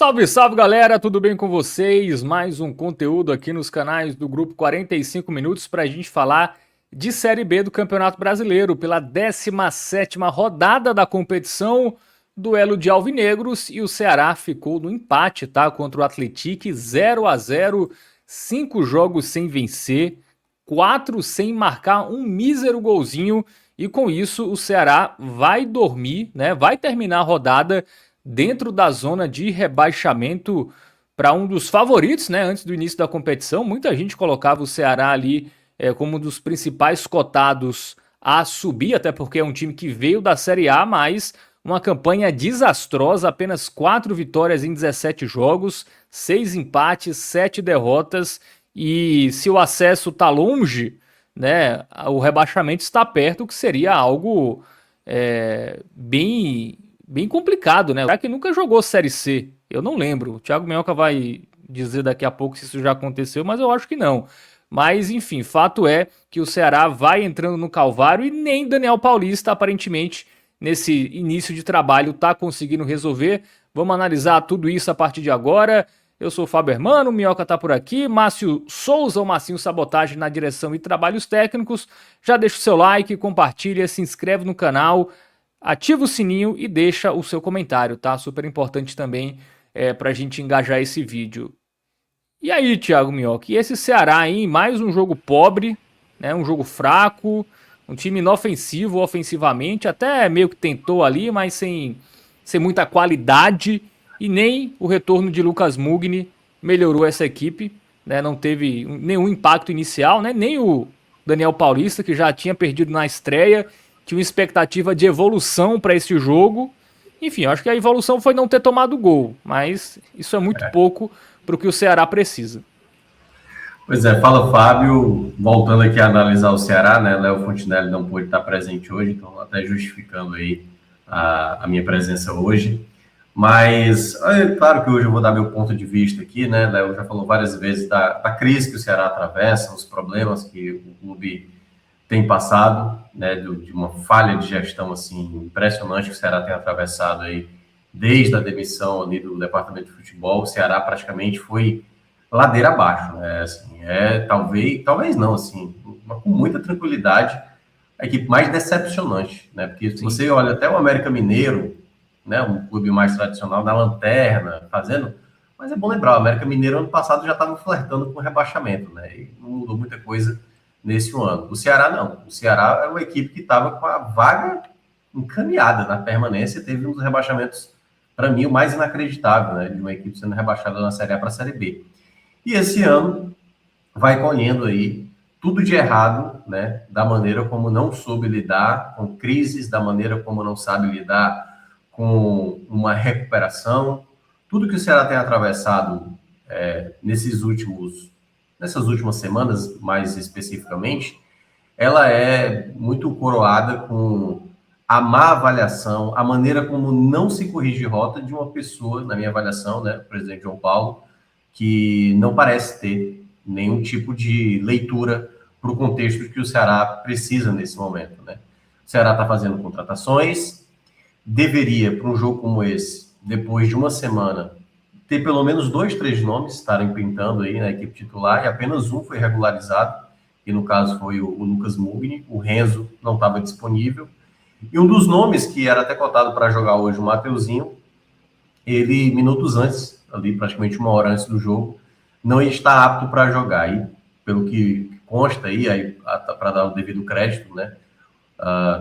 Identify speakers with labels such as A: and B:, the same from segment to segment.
A: Salve, salve galera, tudo bem com vocês? Mais um conteúdo aqui nos canais do Grupo 45 Minutos para a gente falar de Série B do Campeonato Brasileiro, pela 17ª rodada da competição, duelo de alvinegros, e o Ceará ficou no empate, tá? Contra o Atlético, 0-0, 5 jogos sem vencer, 4 sem marcar um mísero golzinho, e com isso o Ceará vai dormir, né? Vai terminar a rodada dentro da zona de rebaixamento para um dos favoritos, né? Antes do início da competição, muita gente colocava o Ceará ali como um dos principais cotados a subir, até porque é um time que veio da Série A, mas uma campanha desastrosa, apenas 4 vitórias em 17 jogos, 6 empates, 7 derrotas, e se o acesso tá longe, né, o rebaixamento está perto, o que seria algo bem complicado, né? O cara que nunca jogou Série C, eu não lembro. O Thiago Minhoca vai dizer daqui a pouco se isso já aconteceu, mas eu acho que não. Mas, enfim, fato é que o Ceará vai entrando no Calvário e nem Daniel Paulista, aparentemente, nesse início de trabalho, tá conseguindo resolver. Vamos analisar tudo isso a partir de agora. Eu sou o Fábio Hermano, o Minhoca tá por aqui, Márcio Souza, o Marcinho Sabotagem na direção e trabalhos técnicos. Já deixa o seu like, compartilha, se inscreve no canal, ativa o sininho e deixa o seu comentário, tá? Super importante também pra gente engajar esse vídeo. E aí, Thiago Minhoca, e esse Ceará aí, mais um jogo pobre, né? Um jogo fraco, um time inofensivo ofensivamente, até meio que tentou ali, mas sem muita qualidade, e nem o retorno de Lucas Mugni melhorou essa equipe, né? Não teve nenhum impacto inicial, né? Nem o Daniel Paulista, que já tinha perdido na estreia, tinha uma expectativa de evolução para esse jogo. Enfim, eu acho que a evolução foi não ter tomado gol, mas isso é muito pouco para o que o Ceará precisa.
B: Pois é, fala Fábio, voltando aqui a analisar o Ceará, né? Léo Fontinelli não pôde estar presente hoje, então até justificando aí a minha presença hoje. Mas é claro que hoje eu vou dar meu ponto de vista aqui, né? Léo já falou várias vezes da crise que o Ceará atravessa, os problemas que o clube tem passado, né? De uma falha de gestão assim impressionante que o Ceará tem atravessado aí desde a demissão ali do departamento de futebol. O Ceará praticamente foi ladeira abaixo, né? Assim, talvez não, assim, com muita tranquilidade, a equipe mais decepcionante, né? Porque se você olha até o América Mineiro, né, um clube mais tradicional, na lanterna, fazendo, mas é bom lembrar, o América Mineiro ano passado já estava flertando com rebaixamento, né? E não mudou muita coisa nesse ano. O Ceará não. O Ceará é uma equipe que estava com a vaga encaminhada na permanência, teve um dos rebaixamentos, para mim, o mais inacreditável, né? De uma equipe sendo rebaixada na Série A para a Série B. E esse ano vai colhendo aí tudo de errado, né? Da maneira como não soube lidar com crises, da maneira como não sabe lidar com uma recuperação. Tudo que o Ceará tem atravessado nessas últimas semanas, mais especificamente, ela é muito coroada com a má avaliação, a maneira como não se corrige rota de uma pessoa, na minha avaliação, né, o presidente João Paulo, que não parece ter nenhum tipo de leitura para o contexto que o Ceará precisa nesse momento, né? O Ceará está fazendo contratações, deveria, para um jogo como esse, depois de uma semana, ter pelo menos 2, 3 nomes estarem pintando aí na equipe titular, e apenas um foi regularizado, e no caso foi o Lucas Mugni. O Renzo não estava disponível, e um dos nomes que era até cotado para jogar hoje, o Mateuzinho, ele, minutos antes, ali praticamente uma hora antes do jogo, não está apto para jogar. E pelo que consta aí para dar o devido crédito, né?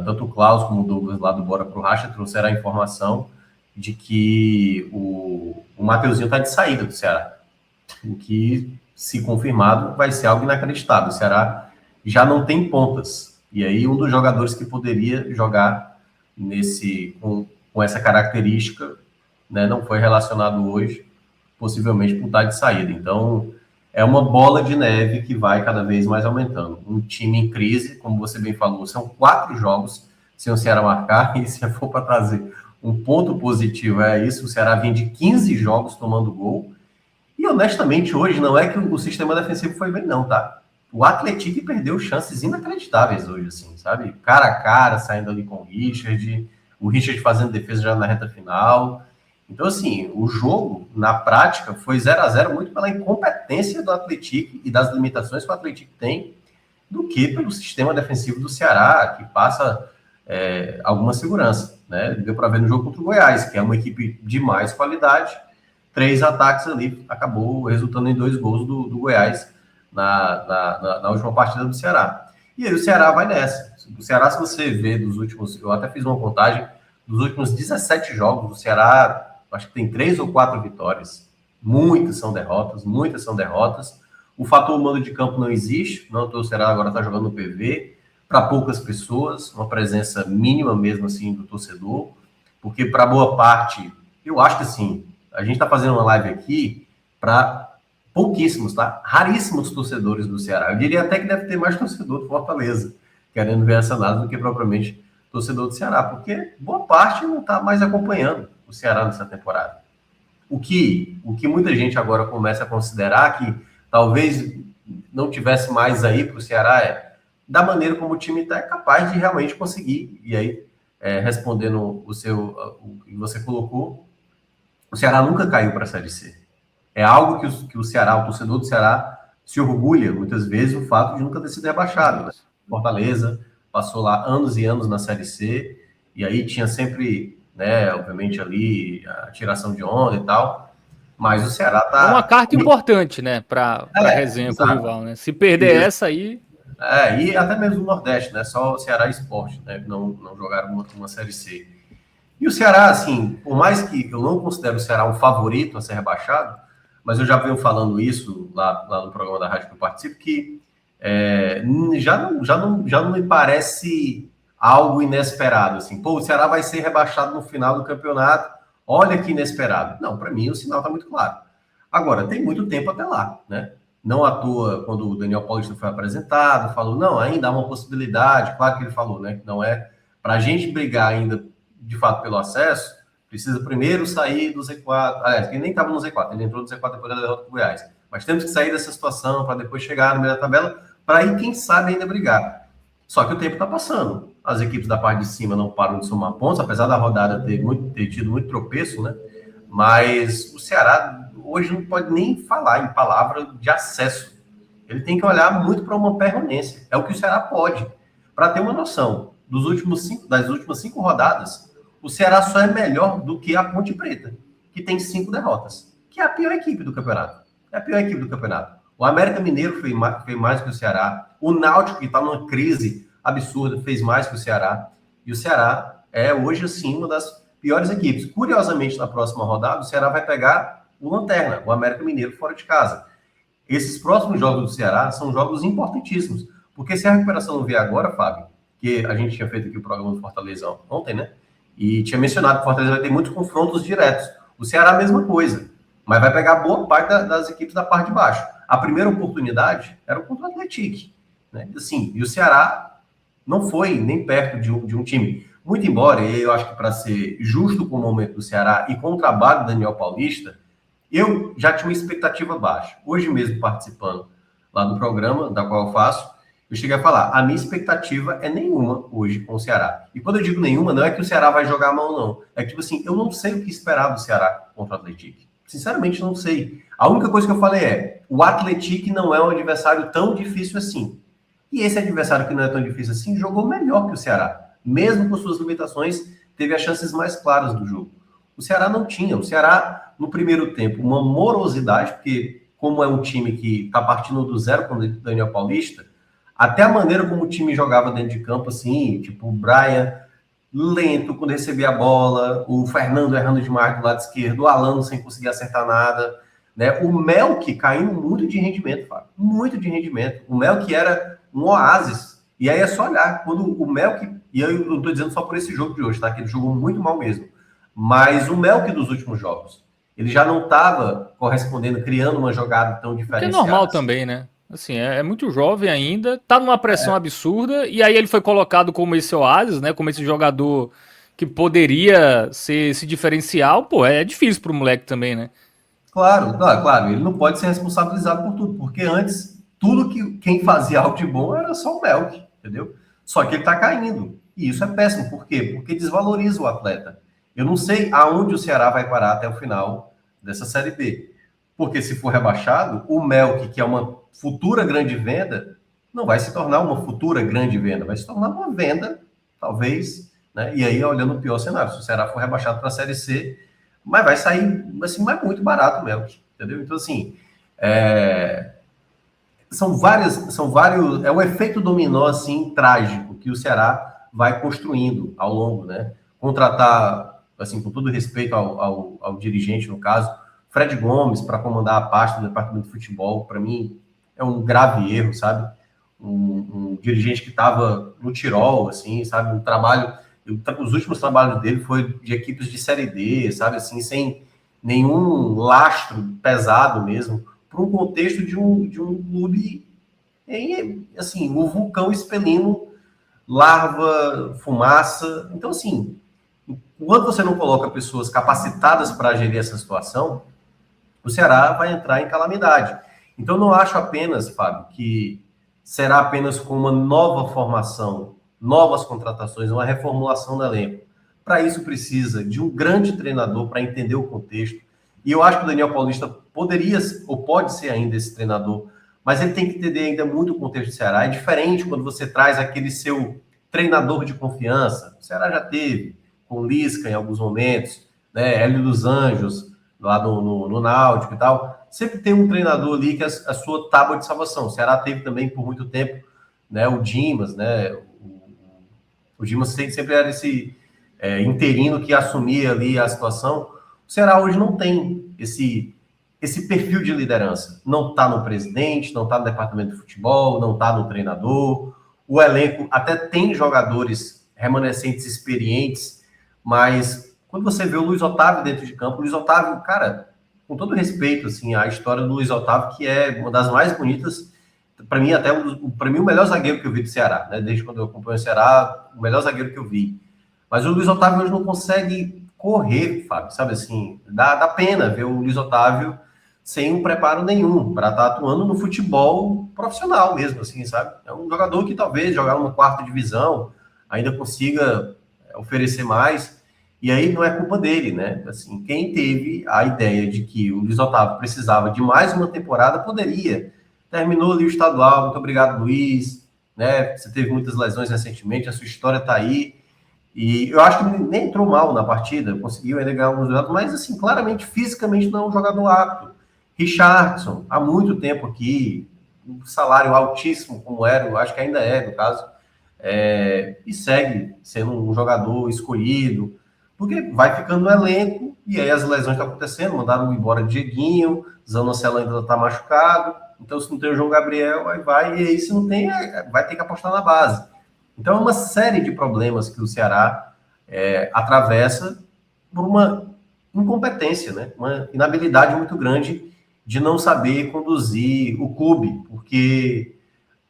B: Tanto o Klaus como o Douglas lá do Bora Pro Racha trouxeram a informação de que o Mateuzinho está de saída do Ceará. O que, se confirmado, vai ser algo inacreditável. O Ceará já não tem pontas. E aí um dos jogadores que poderia jogar com essa característica, né, não foi relacionado hoje, possivelmente por estar de saída. Então, é uma bola de neve que vai cada vez mais aumentando. Um time em crise, como você bem falou, são 4 jogos sem o Ceará marcar, e se for para trazer um ponto positivo é isso, o Ceará vem de 15 jogos tomando gol, e honestamente hoje não é que o sistema defensivo foi bem não, tá? O Atlético perdeu chances inacreditáveis hoje, assim, sabe? Cara a cara, saindo ali com o Richard fazendo defesa já na reta final. Então, assim, o jogo, na prática, foi 0-0 muito pela incompetência do Atlético e das limitações que o Atlético tem, do que pelo sistema defensivo do Ceará, que passa alguma segurança, né? Deu para ver no jogo contra o Goiás, que é uma equipe de mais qualidade, 3 ataques ali, acabou resultando em 2 gols do Goiás na última partida do Ceará. E aí o Ceará vai nessa. O Ceará, se você vê dos últimos, eu até fiz uma contagem, dos últimos 17 jogos, o Ceará acho que tem 3 ou 4 vitórias. Muitas são derrotas, muitas são derrotas. O fator mando de campo não existe, não, o Ceará agora está jogando no PV, para poucas pessoas, uma presença mínima mesmo assim do torcedor, porque para boa parte, eu acho que assim, a gente está fazendo uma live aqui para pouquíssimos, tá? Raríssimos torcedores do Ceará. Eu diria até que deve ter mais torcedor do Fortaleza querendo ver essa análise do que propriamente torcedor do Ceará, porque boa parte não está mais acompanhando o Ceará nessa temporada. O que muita gente agora começa a considerar que talvez não tivesse mais aí para o Ceará da maneira como o time está, é capaz de realmente conseguir. E aí, respondendo o que você colocou, o Ceará nunca caiu para a Série C. É algo que o Ceará, o torcedor do Ceará, se orgulha, muitas vezes, o fato de nunca ter sido rebaixado. Né? Fortaleza passou lá anos e anos na Série C, e aí tinha sempre, né, obviamente, ali a tiração de onda e tal, mas o Ceará tá...
A: É uma carta importante, né, para resenha com o rival, né? Se perder essa aí...
B: e até mesmo no Nordeste, né, só o Ceará Esporte, né, não jogaram uma Série C. E o Ceará, assim, por mais que eu não considero o Ceará um favorito a ser rebaixado, mas eu já venho falando isso lá no programa da rádio que eu participo, que já não me parece algo inesperado, assim. Pô, o Ceará vai ser rebaixado no final do campeonato, olha que inesperado. Não, para mim o sinal está muito claro. Agora, tem muito tempo até lá, né? Não à toa, quando o Daniel Paulista foi apresentado, falou, não, ainda há uma possibilidade, claro que ele falou, né, que não é para a gente brigar ainda, de fato, pelo acesso, precisa primeiro sair do Z4, aliás, ele nem estava no Z4, ele entrou no Z4 depois da derrota do Goiás, mas temos que sair dessa situação para depois chegar no meio da tabela, para aí, quem sabe, ainda brigar. Só que o tempo está passando, as equipes da parte de cima não param de somar pontos, apesar da rodada ter tido muito tropeço, né, mas o Ceará hoje não pode nem falar em palavra de acesso. Ele tem que olhar muito para uma permanência. É o que o Ceará pode. Para ter uma noção, das últimas 5 rodadas, o Ceará só é melhor do que a Ponte Preta, que tem 5 derrotas, que é a pior equipe do campeonato. É a pior equipe do campeonato. O América Mineiro fez mais que o Ceará. O Náutico, que está numa crise absurda, fez mais que o Ceará. E o Ceará é hoje, assim, uma das piores equipes. Curiosamente, na próxima rodada, o Ceará vai pegar o Lanterna, o América Mineiro, fora de casa. Esses próximos jogos do Ceará são jogos importantíssimos, porque se a recuperação não vier agora, Fábio, que a gente tinha feito aqui o programa do Fortaleza ontem, né? E tinha mencionado que o Fortaleza vai ter muitos confrontos diretos. O Ceará, a mesma coisa, mas vai pegar boa parte das equipes da parte de baixo. A primeira oportunidade era contra o Atlético, né? Assim, e o Ceará não foi nem perto de um time. Muito embora, eu acho que para ser justo com o momento do Ceará e com o trabalho do Daniel Paulista, eu já tinha uma expectativa baixa. Hoje mesmo, participando lá do programa, da qual eu faço, eu cheguei a falar, a minha expectativa é nenhuma hoje com o Ceará. E quando eu digo nenhuma, não é que o Ceará vai jogar a mão, não. É que, tipo assim, eu não sei o que esperar do Ceará contra o Atlético. Sinceramente, não sei. A única coisa que eu falei é, o Atlético não é um adversário tão difícil assim. E esse adversário que não é tão difícil assim, jogou melhor que o Ceará. Mesmo com suas limitações, teve as chances mais claras do jogo. O Ceará não tinha. O Ceará, no primeiro tempo, uma morosidade, porque como é um time que está partindo do zero com o Daniel Paulista, até a maneira como o time jogava dentro de campo, assim, tipo o Brian lento quando recebia a bola, o Fernando errando demais do lado esquerdo, o Alano sem conseguir acertar nada, né? O Melk caindo muito de rendimento, Fábio, muito de rendimento. O Melk era um oásis. E aí é só olhar, quando o Melk, e eu não estou dizendo só por esse jogo de hoje, tá? Que ele jogou muito mal mesmo. Mas o Melk dos últimos jogos, ele já não estava correspondendo, criando uma jogada tão diferenciada.
A: Que é normal também, né? Assim, é muito jovem ainda, tá numa pressão absurda, e aí ele foi colocado como esse oásis, né? Como esse jogador que poderia ser esse diferencial. Pô, é difícil pro moleque também, né?
B: Claro. Ele não pode ser responsabilizado por tudo, porque antes, tudo que quem fazia algo de bom era só o Melk, entendeu? Só que ele tá caindo. E isso é péssimo. Por quê? Porque desvaloriza o atleta. Eu não sei aonde o Ceará vai parar até o final dessa Série B. Porque se for rebaixado, o Melk, que é uma futura grande venda, não vai se tornar uma futura grande venda, vai se tornar uma venda, talvez, né? E aí, olhando o pior cenário, se o Ceará for rebaixado para a Série C, mas vai sair, assim, mas muito barato o Melk, entendeu? Então, assim, são vários, é um efeito dominó, assim, trágico, que o Ceará vai construindo ao longo, né? Contratar, assim, com todo respeito ao dirigente, no caso, Fred Gomes para comandar a pasta do departamento de futebol, para mim, é um grave erro, sabe? Um dirigente que estava no Tirol, assim, sabe? Um trabalho, os últimos trabalhos dele foi de equipes de Série D, sabe? Assim, sem nenhum lastro pesado mesmo, para um contexto de um clube em, assim, o vulcão expelindo larva, fumaça. Então, assim, enquanto você não coloca pessoas capacitadas para gerir essa situação, o Ceará vai entrar em calamidade. Então, não acho apenas, Fábio, que será apenas com uma nova formação, novas contratações, uma reformulação do elenco. Para isso, precisa de um grande treinador para entender o contexto. E eu acho que o Daniel Paulista poderia, ou pode ser ainda esse treinador, mas ele tem que entender ainda muito o contexto do Ceará. É diferente quando você traz aquele seu treinador de confiança. O Ceará já teve, com Lisca em alguns momentos, né? Hélio dos Anjos, lá no Náutico e tal. Sempre tem um treinador ali que é a sua tábua de salvação. O Ceará teve também por muito tempo, né, o Dimas, né? O Dimas sempre era esse interino que assumia ali a situação. O Ceará hoje não tem esse perfil de liderança. Não está no presidente, não está no departamento de futebol, não está no treinador. O elenco até tem jogadores remanescentes experientes, mas quando você vê o Luiz Otávio dentro de campo, o Luiz Otávio, cara, com todo respeito, assim, a história do Luiz Otávio, que é uma das mais bonitas, para mim, até para mim, o melhor zagueiro que eu vi do Ceará, né? Desde quando eu acompanho o Ceará, o melhor zagueiro que eu vi. Mas o Luiz Otávio hoje não consegue correr, Fábio, sabe assim? Dá pena ver o Luiz Otávio sem um preparo nenhum para estar atuando no futebol profissional mesmo, assim, sabe? É um jogador que talvez jogar numa quarta divisão ainda consiga oferecer mais, e aí não é culpa dele, né? Assim, quem teve a ideia de que o Luiz Otávio precisava de mais uma temporada, poderia. Terminou ali o estadual, muito obrigado, Luiz, né? Você teve muitas lesões recentemente, a sua história está aí, e eu acho que ele nem entrou mal na partida, conseguiu ainda ganhar alguns resultados, mas, assim, claramente, fisicamente não é um jogador apto. Richardson, há muito tempo aqui, um salário altíssimo, como era, eu acho que ainda é, no caso, e segue sendo um jogador escolhido, porque vai ficando no elenco, e aí as lesões estão acontecendo, mandaram embora Dieguinho, Zanocelo ainda está machucado, então se não tem o João Gabriel, aí vai, e aí se não tem, vai ter que apostar na base. Então é uma série de problemas que o Ceará atravessa por uma incompetência, né? Uma inabilidade muito grande de não saber conduzir o clube, porque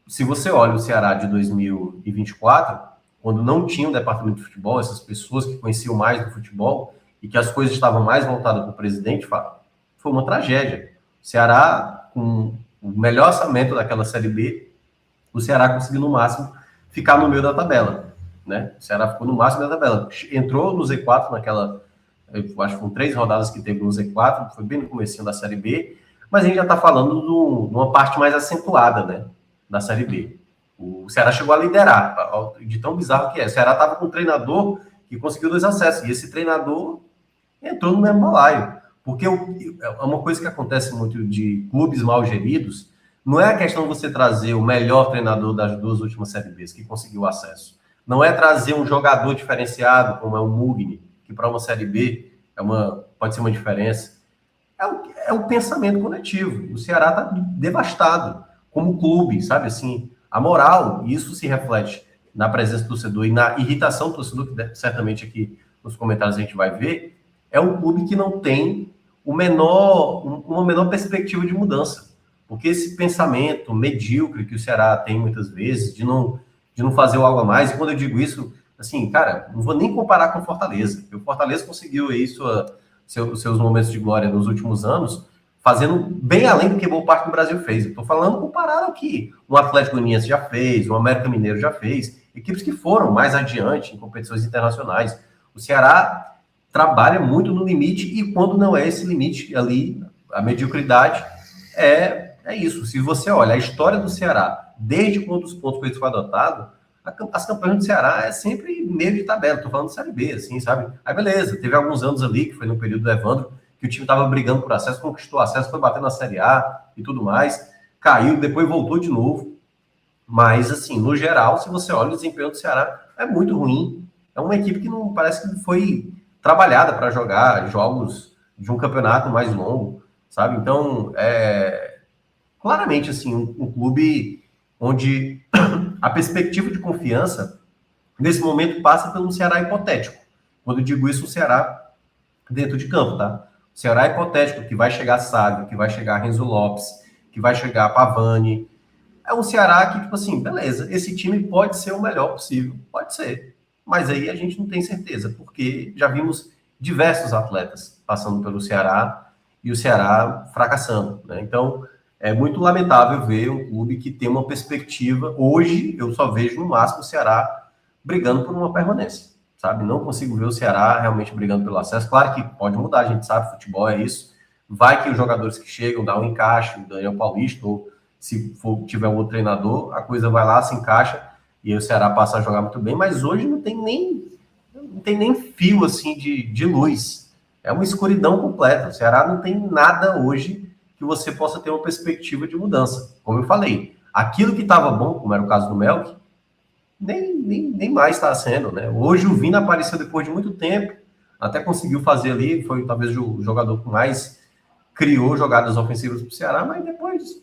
B: se você olha o Ceará de 2024, quando não tinha um departamento de futebol, essas pessoas que conheciam mais do futebol e que as coisas estavam mais voltadas para o presidente, foi uma tragédia. O Ceará, com o melhor orçamento daquela Série B, o Ceará conseguiu no máximo ficar no meio da tabela, né? O Ceará ficou no máximo da tabela. Entrou no Z4 naquela, eu acho que foram 3 rodadas que teve no Z4, foi bem no comecinho da Série B, mas a gente já está falando de uma parte mais acentuada, né, da Série B. O Ceará chegou a liderar, de tão bizarro que é. O Ceará estava com um treinador que conseguiu 2 acessos, e esse treinador entrou no mesmo balaio. Porque é uma coisa que acontece muito de clubes mal geridos, não é a questão de você trazer o melhor treinador das 2 últimas Série Bs que conseguiu acesso. Não é trazer um jogador diferenciado, como é o Mugni, que para uma Série B pode ser uma diferença. É o pensamento coletivo. O Ceará está devastado como clube, sabe? Assim, a moral, isso se reflete na presença do torcedor e na irritação do torcedor, que certamente aqui nos comentários a gente vai ver. É um clube que não tem uma menor perspectiva de mudança. Porque esse pensamento medíocre que o Ceará tem muitas vezes, de não fazer algo a mais, e quando eu digo isso, assim, cara, não vou nem comparar com o Fortaleza. O Fortaleza conseguiu aí seus momentos de glória nos últimos anos, fazendo bem além do que boa parte do Brasil fez. Eu estou falando comparado aqui. O Atlético Goianiense já fez, o América Mineiro já fez, equipes que foram mais adiante em competições internacionais. O Ceará trabalha muito no limite, e quando não é esse limite ali, a mediocridade, é isso. Se você olha a história do Ceará, desde quando os pontos foram adotados, as campanhas do Ceará é sempre meio de tabela, tô falando de Série B, assim, sabe? Aí beleza, teve alguns anos ali, que foi no período do Evandro, que o time estava brigando por acesso, conquistou acesso, foi bater na Série A e tudo mais, caiu, depois voltou de novo. Mas, assim, no geral, se você olha o desempenho do Ceará, é muito ruim. É uma equipe que não parece que foi trabalhada para jogar jogos de um campeonato mais longo, sabe? Então, claramente, assim, um clube onde a perspectiva de confiança, nesse momento, passa pelo Ceará hipotético. Quando eu digo isso, o Ceará dentro de campo, tá? O Ceará hipotético, que vai chegar Sábio, que vai chegar Renzo Lopes, que vai chegar Pavani. É um Ceará que, tipo assim, beleza, esse time pode ser o melhor possível, pode ser. Mas aí a gente não tem certeza, porque já vimos diversos atletas passando pelo Ceará e o Ceará fracassando, né? Então, é muito lamentável ver um clube que tem uma perspectiva. Hoje, eu só vejo no máximo o Ceará brigando por uma permanência, sabe? Não consigo ver o Ceará realmente brigando pelo acesso. Claro que pode mudar, a gente sabe, futebol é isso. Vai que os jogadores que chegam dão um encaixe, o Daniel Paulista, ou se tiver um outro treinador, a coisa vai lá, se encaixa, e aí o Ceará passa a jogar muito bem, mas hoje não tem nem fio assim de luz. É uma escuridão completa. O Ceará não tem nada hoje que você possa ter uma perspectiva de mudança. Como eu falei, aquilo que estava bom, como era o caso do Melk, nem mais está sendo, né? Hoje o Vina apareceu depois de muito tempo, até conseguiu fazer ali, foi talvez o jogador que mais criou jogadas ofensivas para o Ceará, mas depois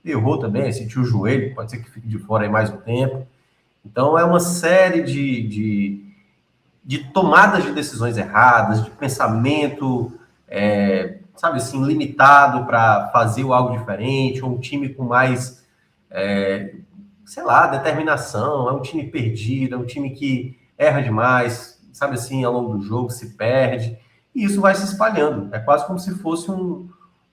B: errou também, sentiu o joelho, pode ser que fique de fora aí mais um tempo. Então é uma série de tomadas de decisões erradas, de pensamento, sabe assim, limitado para fazer algo diferente, ou um time com mais, sei lá, determinação, é um time perdido, é um time que erra demais, sabe assim, ao longo do jogo se perde, e isso vai se espalhando. É quase como se fosse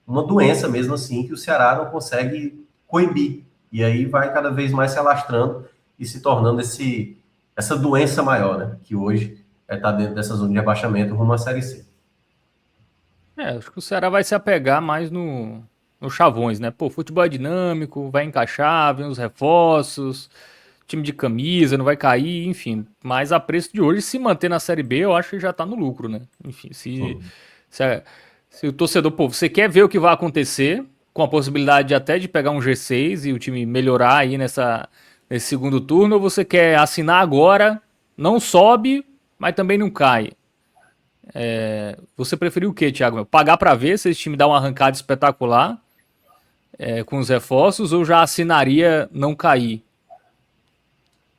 B: uma doença mesmo assim, que o Ceará não consegue coibir. E aí vai cada vez mais se alastrando e se tornando essa doença maior, né? Que hoje está dentro dessa zona de rebaixamento rumo à Série C.
A: Acho que o Ceará vai se apegar mais nos chavões, né? Pô, futebol é dinâmico, vai encaixar, vem os reforços, time de camisa, não vai cair, enfim. Mas a preço de hoje, se manter na Série B, eu acho que já tá no lucro, né? Enfim, se o torcedor, pô, você quer ver o que vai acontecer, com a possibilidade até de pegar um G6 e o time melhorar aí nesse segundo turno, ou você quer assinar agora, não sobe, mas também não cai? Você preferiu o quê, Thiago? Pagar pra ver se esse time dá uma arrancada espetacular com os reforços, ou já assinaria não cair?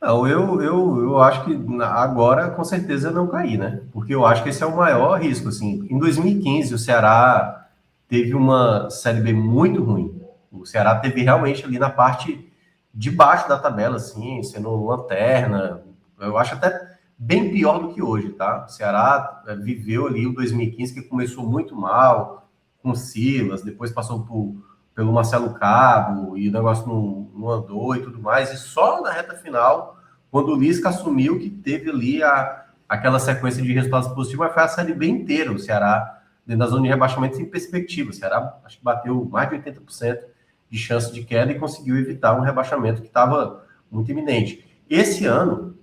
B: Não, eu acho que agora com certeza não cair, né? Porque eu acho que esse é o maior risco, assim. Em 2015, o Ceará teve uma Série B muito ruim. O Ceará teve realmente ali na parte de baixo da tabela, assim, sendo lanterna. Eu acho até bem pior do que hoje, tá? O Ceará viveu ali o 2015, que começou muito mal, com o Silas, depois passou pelo Marcelo Cabo, e o negócio não andou e tudo mais, e só na reta final, quando o Lisca assumiu, que teve ali aquela sequência de resultados positivos, mas foi a Série B inteira, o Ceará, dentro da zona de rebaixamento, sem perspectiva. O Ceará, acho que bateu mais de 80% de chance de queda e conseguiu evitar um rebaixamento que estava muito iminente. Esse ano,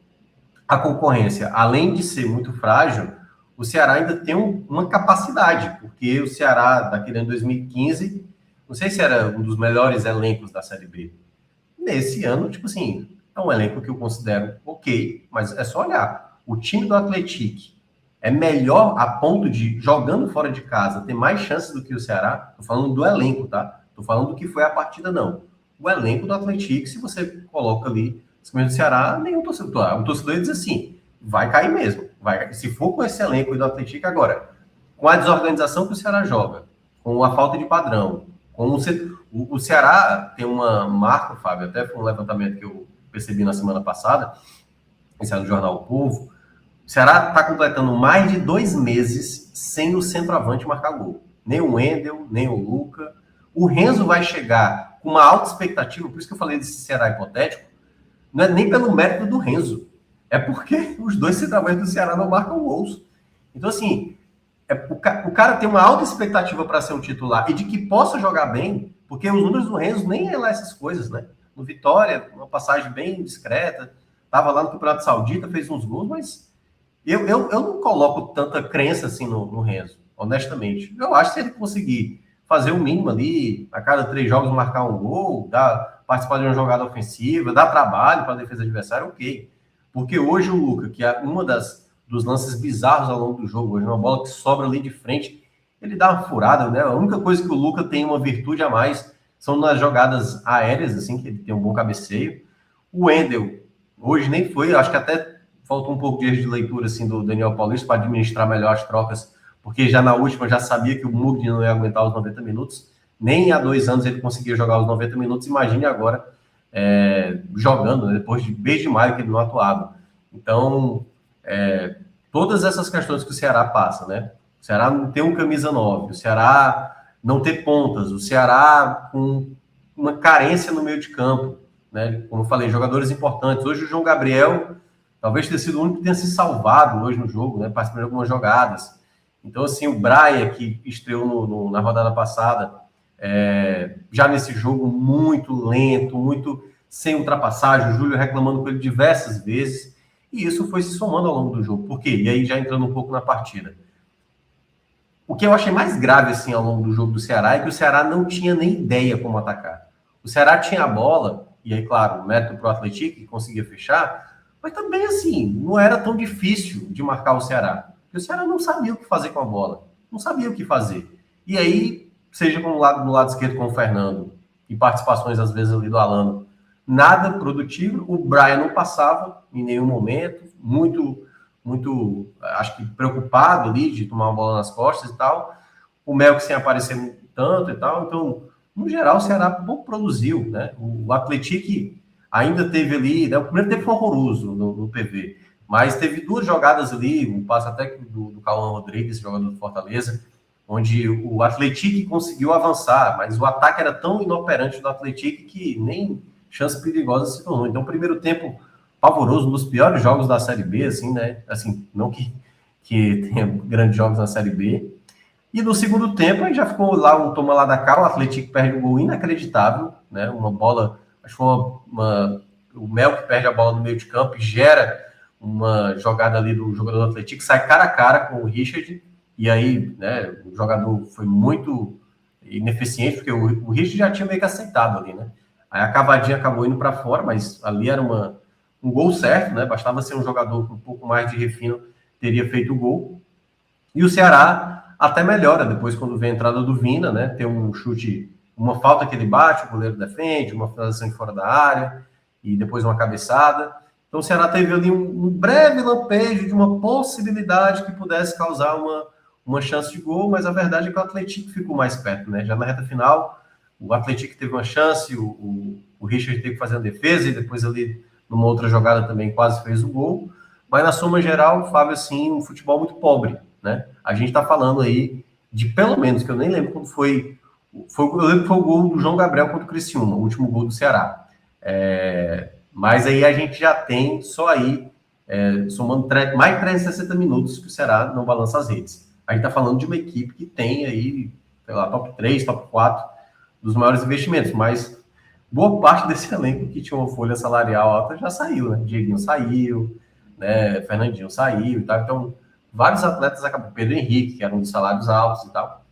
B: a concorrência, além de ser muito frágil, o Ceará ainda tem uma capacidade, porque o Ceará, daquele ano 2015, não sei se era um dos melhores elencos da Série B. Nesse ano, tipo assim, é um elenco que eu considero ok, mas é só olhar. O time do Atlético é melhor a ponto de, jogando fora de casa, ter mais chances do que o Ceará. Tô falando do elenco, tá? Tô falando do que foi a partida, não. O elenco do Atlético, se você coloca ali do Ceará, nenhum torcedor. O torcedor diz assim, vai cair mesmo. Vai, se for com esse elenco do Atlético agora, com a desorganização que o Ceará joga, com a falta de padrão, o Ceará tem uma marca, Fábio, até foi um levantamento que eu percebi na semana passada, esse é no Jornal O Povo. O Ceará está completando mais de 2 meses sem o centroavante marcar gol. Nem o Wendel, nem o Luca. O Renzo vai chegar com uma alta expectativa, por isso que eu falei desse Ceará hipotético, não é nem pelo mérito do Renzo, é porque os dois centroavantes do Ceará não marcam gols. Então, assim, O cara tem uma alta expectativa para ser um titular e de que possa jogar bem, porque os números do Renzo nem é lá essas coisas, né? No Vitória, uma passagem bem discreta, estava lá no Campeonato Saudita, fez uns gols, mas eu não coloco tanta crença assim no Renzo, honestamente. Eu acho que se ele conseguir fazer o mínimo ali, a cada 3 jogos marcar um gol, participar de uma jogada ofensiva, dar trabalho para a defesa adversária, ok. Porque hoje o Luca, que é uma dos lances bizarros ao longo do jogo, hoje uma bola que sobra ali de frente, ele dá uma furada, né? A única coisa que o Luca tem uma virtude a mais são nas jogadas aéreas, assim, que ele tem um bom cabeceio. O Wendel, hoje nem foi, acho que até faltou um pouco de erro de leitura, assim, do Daniel Paulista para administrar melhor as trocas, porque já na última já sabia que o Mugni não ia aguentar os 90 minutos, nem há 2 anos ele conseguia jogar os 90 minutos, imagine agora jogando, né, depois de mês de maio que ele não atuava. Então, todas essas questões que o Ceará passa, né? O Ceará não ter um camisa 9, o Ceará não ter pontas, o Ceará com uma carência no meio de campo, né? Como eu falei, jogadores importantes. Hoje o João Gabriel talvez tenha sido o único que tenha se salvado hoje no jogo, né? Participando de algumas jogadas. Então, assim, o Braia, que estreou na rodada passada, já nesse jogo muito lento, muito sem ultrapassagem, o Júlio reclamando com ele diversas vezes, e isso foi se somando ao longo do jogo. Por quê? E aí, já entrando um pouco na partida. O que eu achei mais grave, assim, ao longo do jogo do Ceará, é que o Ceará não tinha nem ideia como atacar. O Ceará tinha a bola, e aí, claro, o mérito para o Atlético, que conseguia fechar, mas também, assim, não era tão difícil de marcar o Ceará. Porque o Ceará não sabia o que fazer com a bola. Não sabia o que fazer. E aí, seja no lado esquerdo com o Fernando, e participações, às vezes, ali do Alano, nada produtivo. O Brian não passava em nenhum momento, muito, acho que preocupado ali de tomar uma bola nas costas e tal. O Melk sem aparecer tanto e tal. Então, no geral, o Ceará pouco produziu, né? O Atlético ainda teve ali, né? O primeiro tempo foi horroroso no PV, mas teve 2 jogadas ali, um passe até do Cauã Rodrigues, jogador do Fortaleza, onde o Atlético conseguiu avançar, mas o ataque era tão inoperante do Atlético que nem chance perigosa se tornou. Então, o primeiro tempo pavoroso, um dos piores jogos da Série B, assim, né? Assim, não que tenha grandes jogos na Série B. E no segundo tempo, aí já ficou lá um toma lá da cá, o Atlético perde um gol inacreditável, né? Uma bola, acho que foi o Mel que perde a bola no meio de campo e gera uma jogada ali do jogador do Atlético, sai cara a cara com o Richard, e aí, né, o jogador foi muito ineficiente, porque o Richard já tinha meio que aceitado ali, né? Aí a cavadinha acabou indo para fora, mas ali era um gol certo, né? Bastava ser um jogador com um pouco mais de refino, teria feito o gol. E o Ceará até melhora depois quando vem a entrada do Vina, né? Tem um chute, uma falta que ele bate, o goleiro defende, uma finalização de fora da área, e depois uma cabeçada. Então o Ceará teve ali um breve lampejo de uma possibilidade que pudesse causar uma chance de gol, mas a verdade é que o Atlético ficou mais perto, né? Já na reta final, o Atlético teve uma chance, o Richard teve que fazer uma defesa, e depois ali, numa outra jogada também, quase fez o gol. Mas na soma geral, Fábio, assim, um futebol muito pobre, né? A gente tá falando aí de, pelo menos, que eu nem lembro quando foi eu lembro que foi o gol do João Gabriel contra o Criciúma, o último gol do Ceará. Mas aí a gente já tem só aí, somando mais de 360 minutos que o Ceará não balança as redes. A gente está falando de uma equipe que tem aí, sei lá, top 3, top 4 dos maiores investimentos, mas boa parte desse elenco que tinha uma folha salarial alta já saiu, né? Dieguinho saiu, né? Fernandinho saiu e tal. Então, vários atletas acabam. Pedro Henrique, que era um dos salários altos e tal.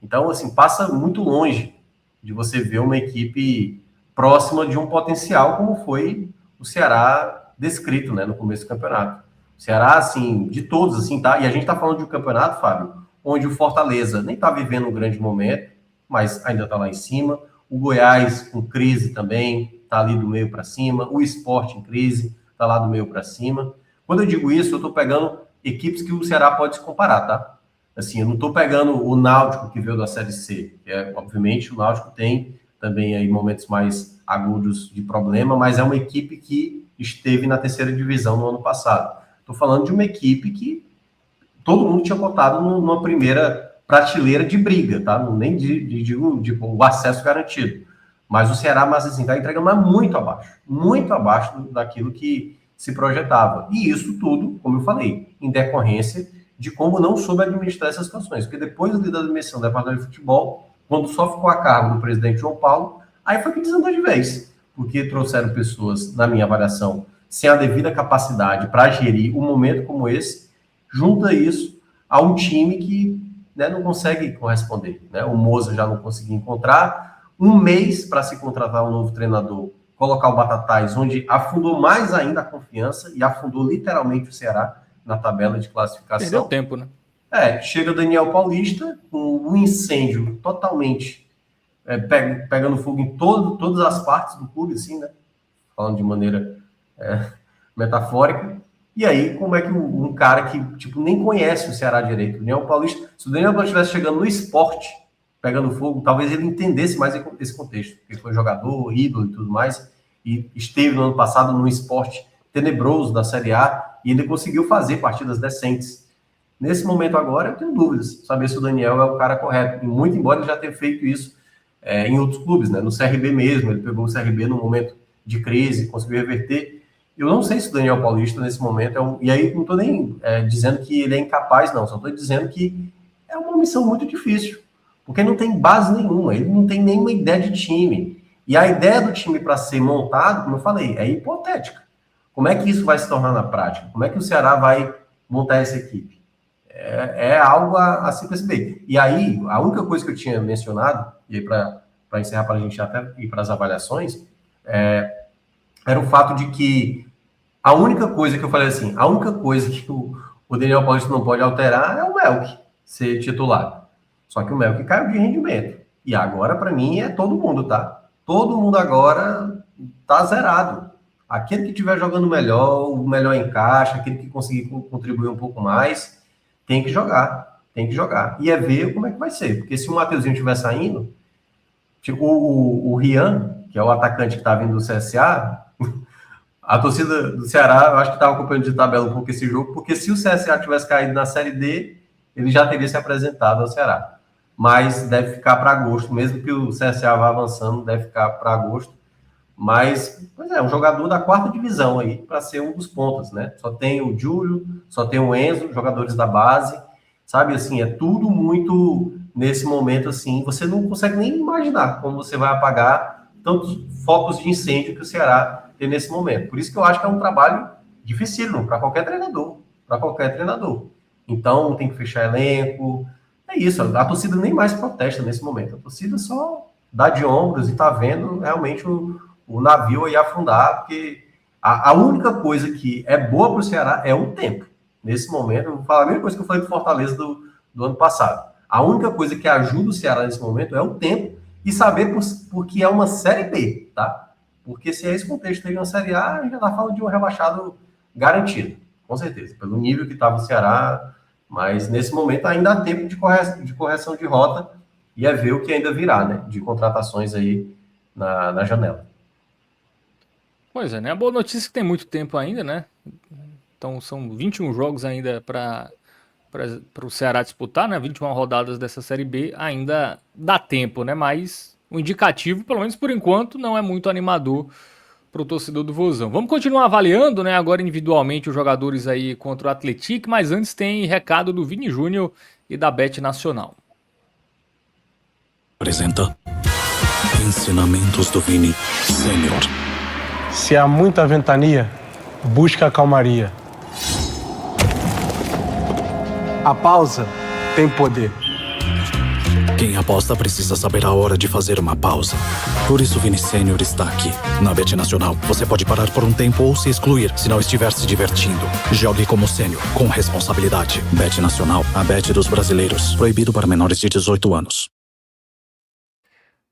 B: Então, assim, passa muito longe de você ver uma equipe próxima de um potencial como foi o Ceará descrito, né, no começo do campeonato. O Ceará, assim, de todos, assim, tá? E a gente tá falando de um campeonato, Fábio, onde o Fortaleza nem tá vivendo um grande momento, mas ainda tá lá em cima. O Goiás, com crise também, tá ali do meio para cima. O Sport em crise, tá lá do meio para cima. Quando eu digo isso, eu tô pegando equipes que o Ceará pode se comparar, tá? Assim, eu não tô pegando o Náutico que veio da Série C. Obviamente, o Náutico tem também aí momentos mais agudos de problema, mas é uma equipe que esteve na terceira divisão no ano passado. Estou falando de uma equipe que todo mundo tinha botado numa primeira prateleira de briga, tá? Nem digo o acesso garantido. Mas o Ceará, mas assim, está entregando muito abaixo daquilo que se projetava. E isso tudo, como eu falei, em decorrência de como não soube administrar essas situações. Porque depois ali da dimensão do departamento de futebol, quando só ficou a cargo do presidente João Paulo, aí foi que desandou de vez. Porque trouxeram pessoas, na minha avaliação, sem a devida capacidade para gerir um momento como esse, junta isso a um time que, né, não consegue corresponder. Né? O Moza já não conseguiu encontrar. Um mês para se contratar um novo treinador, colocar o Batatais, onde afundou mais ainda a confiança e afundou literalmente o Ceará na tabela de classificação.
A: Perdeu tempo, né?
B: Chega o Daniel Paulista com um incêndio totalmente pegando fogo em todas as partes do clube, assim, né? Falando de maneira metafórica. E aí, como é que um cara que, tipo, nem conhece o Ceará direito, o Daniel Paulista, se o Daniel Paulista estivesse chegando no esporte, pegando fogo, talvez ele entendesse mais esse contexto, porque ele foi jogador, ídolo e tudo mais, e esteve no ano passado num esporte tenebroso da Série A, e ele conseguiu fazer partidas decentes. Nesse momento agora, eu tenho dúvidas, saber se o Daniel é o cara correto, e muito embora ele já tenha feito isso em outros clubes, né? No CRB mesmo, ele pegou o CRB num momento de crise, conseguiu reverter. Eu não sei se o Daniel Paulista, nesse momento, e aí não estou nem dizendo que ele é incapaz, não, só estou dizendo que é uma missão muito difícil, porque não tem base nenhuma, ele não tem nenhuma ideia de time. E a ideia do time para ser montado, como eu falei, é hipotética. Como é que isso vai se tornar na prática? Como é que o Ceará vai montar essa equipe? É algo a se perceber. E aí, a única coisa que eu tinha mencionado, e aí para encerrar, para a gente até ir para as avaliações, era o fato de que a única coisa que eu falei assim, a única coisa que o Daniel Paulista não pode alterar é o Melk ser titular. Só que o Melk caiu de rendimento. E agora, para mim, é todo mundo, tá? Todo mundo agora tá zerado. Aquele que estiver jogando melhor, o melhor encaixa, aquele que conseguir contribuir um pouco mais, tem que jogar. Tem que jogar. E ver como é que vai ser. Porque se o Mateuzinho estiver saindo, tipo o Rian, que é o atacante que tá vindo do CSA, a torcida do Ceará, eu acho que estava acompanhando de tabela um pouco esse jogo, porque se o CSA tivesse caído na Série D, ele já teria se apresentado ao Ceará. Mas deve ficar para agosto, mesmo que o CSA vá avançando, deve ficar para agosto. Mas, um jogador da quarta divisão aí, para ser um dos pontas, né? Só tem o Júlio, só tem o Enzo, jogadores da base, sabe? Assim, é tudo muito, nesse momento, assim, você não consegue nem imaginar como você vai apagar tantos focos de incêndio que o Ceará tem nesse momento. Por isso que eu acho que é um trabalho dificílimo para qualquer treinador. Então, tem que fechar elenco. É isso, a torcida nem mais protesta nesse momento. A torcida só dá de ombros e tá vendo realmente o navio aí afundar, porque a única coisa que é boa para o Ceará é o tempo. Nesse momento, eu vou falar a mesma coisa que eu falei do Fortaleza do ano passado. A única coisa que ajuda o Ceará nesse momento é o tempo e saber porque é uma Série B, tá? Porque se é esse contexto aí de uma Série A, a gente já está falando de um rebaixado garantido, com certeza, pelo nível que estava o Ceará, mas nesse momento ainda há tempo de correção de rota e ver o que ainda virá, né? De contratações aí na janela.
A: Pois é, né? A boa notícia é que tem muito tempo ainda, né? Então são 21 jogos ainda para o Ceará disputar, né? 21 rodadas dessa Série B, ainda dá tempo, né? Mas o indicativo, pelo menos por enquanto, não é muito animador para o torcedor do Vozão. Vamos continuar avaliando, né? Agora individualmente os jogadores aí contra o Atlético, mas antes tem recado do Vini Júnior e da Bet Nacional.
C: Apresenta Ensinamentos do Vini Sênior.
D: Se há muita ventania, busca a calmaria. A pausa tem poder.
C: Quem aposta precisa saber a hora de fazer uma pausa. Por isso Vini Sênior está aqui. Na Bet Nacional, você pode parar por um tempo ou se excluir, se não estiver se divertindo. Jogue como sênior, com responsabilidade. Bet Nacional, a bet dos brasileiros. Proibido para menores de 18 anos.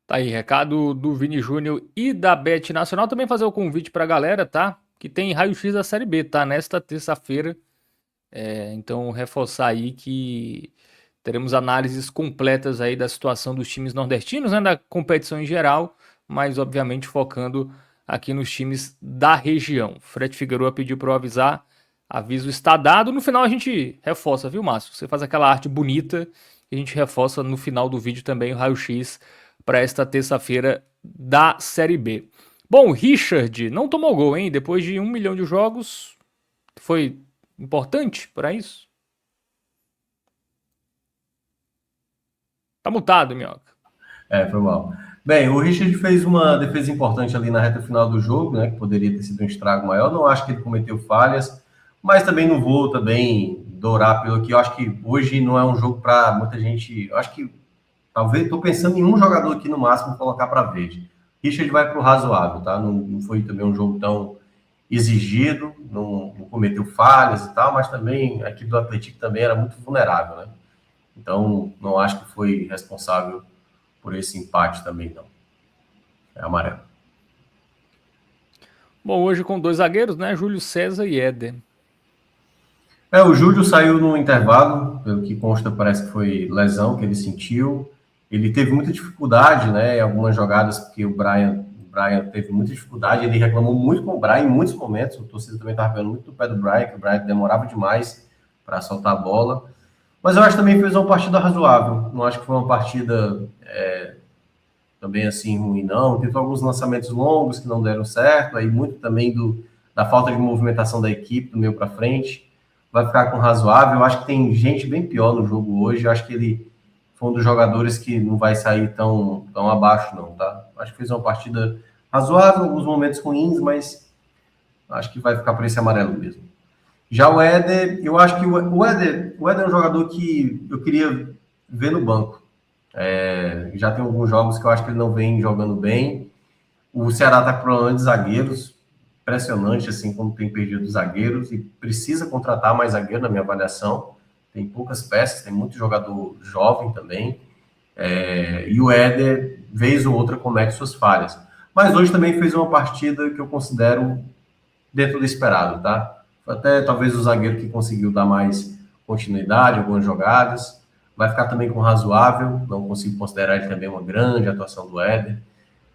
A: Tá aí, recado do Vini Júnior e da Bet Nacional. Também fazer o convite pra galera, tá? Que tem raio-x da Série B, tá? Nesta terça-feira. Então, reforçar aí que teremos análises completas aí da situação dos times nordestinos, né? Da competição em geral, mas obviamente focando aqui nos times da região. Fred Figueroa pediu para eu avisar. Aviso está dado. No final a gente reforça, viu, Márcio? Você faz aquela arte bonita e a gente reforça no final do vídeo também o raio-x para esta terça-feira da Série B. Bom, Richard não tomou gol, hein? Depois de 1 milhão de jogos, foi importante para isso? Tá mutado, Minhoca.
B: Foi mal. Bem, o Richard fez uma defesa importante ali na reta final do jogo, né? Que poderia ter sido um estrago maior. Não acho que ele cometeu falhas, mas também não vou também dourar pelo que eu acho que hoje não é um jogo para muita gente. Eu acho que talvez estou pensando em um jogador aqui no máximo colocar para verde. Richard vai para o razoável, tá? Não foi também um jogo tão exigido, não cometeu falhas e tal, mas também a equipe do Atlético também era muito vulnerável, né? Então, não acho que foi responsável por esse empate também, não. É amarelo.
A: Bom, hoje com 2 zagueiros, né? Júlio César e Éder.
B: O Júlio saiu no intervalo, pelo que consta, parece que foi lesão que ele sentiu. Ele teve muita dificuldade, né? Em algumas jogadas, porque o Brian teve muita dificuldade, ele reclamou muito com o Brian em muitos momentos. O torcedor também estava pegando muito do pé do Brian, que o Brian demorava demais para soltar a bola. Mas eu acho que também fez uma partida razoável. Não acho que foi uma partida também assim ruim, não. Teve alguns lançamentos longos que não deram certo, aí muito também da falta de movimentação da equipe, do meio para frente. Vai ficar com razoável. Eu acho que tem gente bem pior no jogo hoje. Eu acho que ele foi um dos jogadores que não vai sair tão abaixo, não, tá? Acho que fez uma partida razoável, alguns momentos ruins, mas acho que vai ficar por esse amarelo mesmo. Já o Éder, eu acho que o Éder é um jogador que eu queria ver no banco. Já tem alguns jogos que eu acho que ele não vem jogando bem. O Ceará está com problema de zagueiros, impressionante, assim, como tem perdido zagueiros, e precisa contratar mais zagueiro, na minha avaliação. Tem poucas peças, tem muito jogador jovem também. E o Éder, vez ou outra, comete suas falhas. Mas hoje também fez uma partida que eu considero dentro do esperado, tá? Até talvez o zagueiro que conseguiu dar mais continuidade, algumas jogadas. Vai ficar também com razoável, não consigo considerar ele também uma grande atuação do Éder,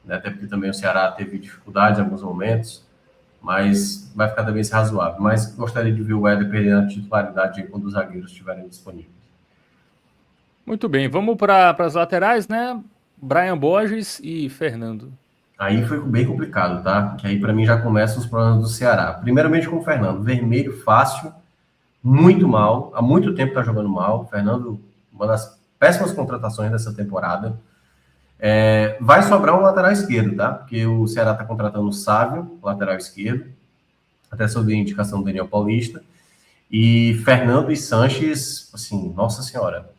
B: né? Até porque também o Ceará teve dificuldades em alguns momentos, mas vai ficar também esse razoável. Mas gostaria de ver o Éder perdendo a titularidade quando os zagueiros estiverem disponíveis.
A: Muito bem, vamos para as laterais, né? Brian Borges e Fernando.
B: Aí foi bem complicado, tá? Que aí para mim já começam os problemas do Ceará. Primeiramente com o Fernando, vermelho fácil, muito mal, há muito tempo tá jogando mal. O Fernando, uma das péssimas contratações dessa temporada. Vai sobrar um lateral esquerdo, tá? Porque o Ceará tá contratando o Sávio, lateral esquerdo, até sob a indicação do Daniel Paulista. E Fernando e Sanches, assim, nossa senhora.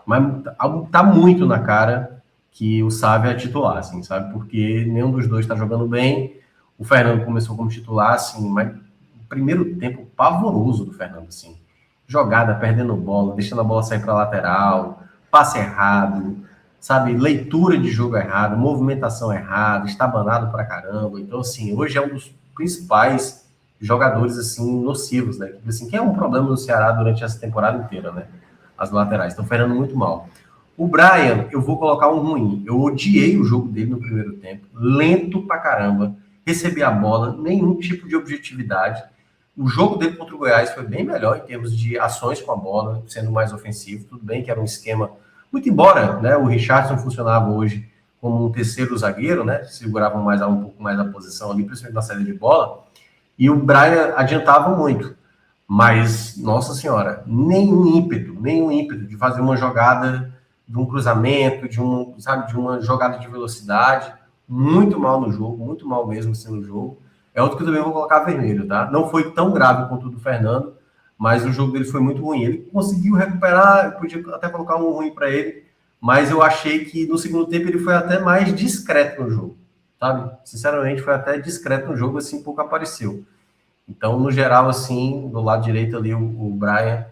B: Mas tá muito na cara que o Sávio é titular, assim, sabe? Porque nenhum dos dois está jogando bem. O Fernando começou como titular, assim, mas o primeiro tempo pavoroso do Fernando, assim. Jogada, perdendo bola, deixando a bola sair para lateral, passe errado, sabe? Leitura de jogo errado, movimentação errada, estabanado pra caramba. Então, assim, hoje é um dos principais jogadores, assim, nocivos, né? Assim, que é um problema no Ceará durante essa temporada inteira, né? As laterais. Estão Fernando muito mal. O Brian, eu vou colocar um ruim. Eu odiei o jogo dele no primeiro tempo. Lento pra caramba. Recebia a bola, nenhum tipo de objetividade. O jogo dele contra o Goiás foi bem melhor em termos de ações com a bola, sendo mais ofensivo. Tudo bem que era um esquema... Muito embora, né, o Richardson funcionava hoje como um terceiro zagueiro, né? Segurava um pouco mais a posição ali, principalmente na saída de bola. E o Brian adiantava muito. Mas, nossa senhora, nenhum ímpeto de fazer uma jogada, de um cruzamento, de uma jogada de velocidade. Muito mal no jogo, muito mal mesmo assim no jogo. É outro que eu também vou colocar vermelho, tá? Não foi tão grave quanto o do Fernando, mas o jogo dele foi muito ruim. Ele conseguiu recuperar, eu podia até colocar um ruim para ele, mas eu achei que no segundo tempo ele foi até mais discreto no jogo, sabe? Sinceramente, foi até discreto no jogo, assim, pouco apareceu. Então, no geral, assim, do lado direito ali, o Brian,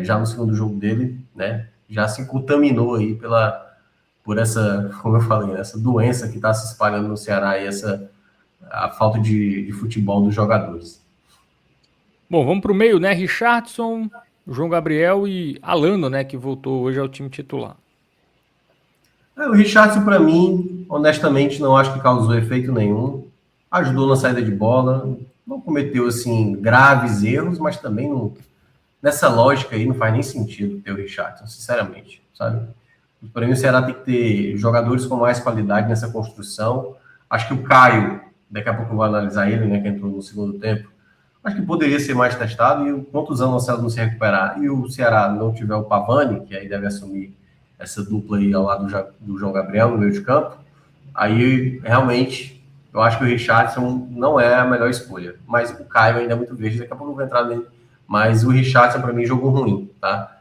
B: já no segundo jogo dele, né, já se contaminou aí por essa, como eu falei, essa doença que está se espalhando no Ceará e a falta de futebol dos jogadores.
A: Bom, vamos para o meio, né? Richardson, João Gabriel e Alano, né, que voltou hoje ao time titular.
B: O Richardson, para mim, honestamente, não acho que causou efeito nenhum. Ajudou na saída de bola, não cometeu, assim, graves erros, mas também não, nessa lógica aí não faz nem sentido ter o Richardson, sinceramente, sabe? Para mim, o Ceará tem que ter jogadores com mais qualidade nessa construção. Acho que o Caio, daqui a pouco eu vou analisar ele, né, que entrou no segundo tempo, acho que poderia ser mais testado, e quantos anos o Marcelo não se recuperar e o Ceará não tiver o Pavani, que aí deve assumir essa dupla aí ao lado do João Gabriel no meio de campo, aí realmente eu acho que o Richarlison não é a melhor escolha. Mas o Caio ainda é muito verde, daqui a pouco eu vou entrar nele. Mas o Richarlison, para mim, jogou ruim, tá?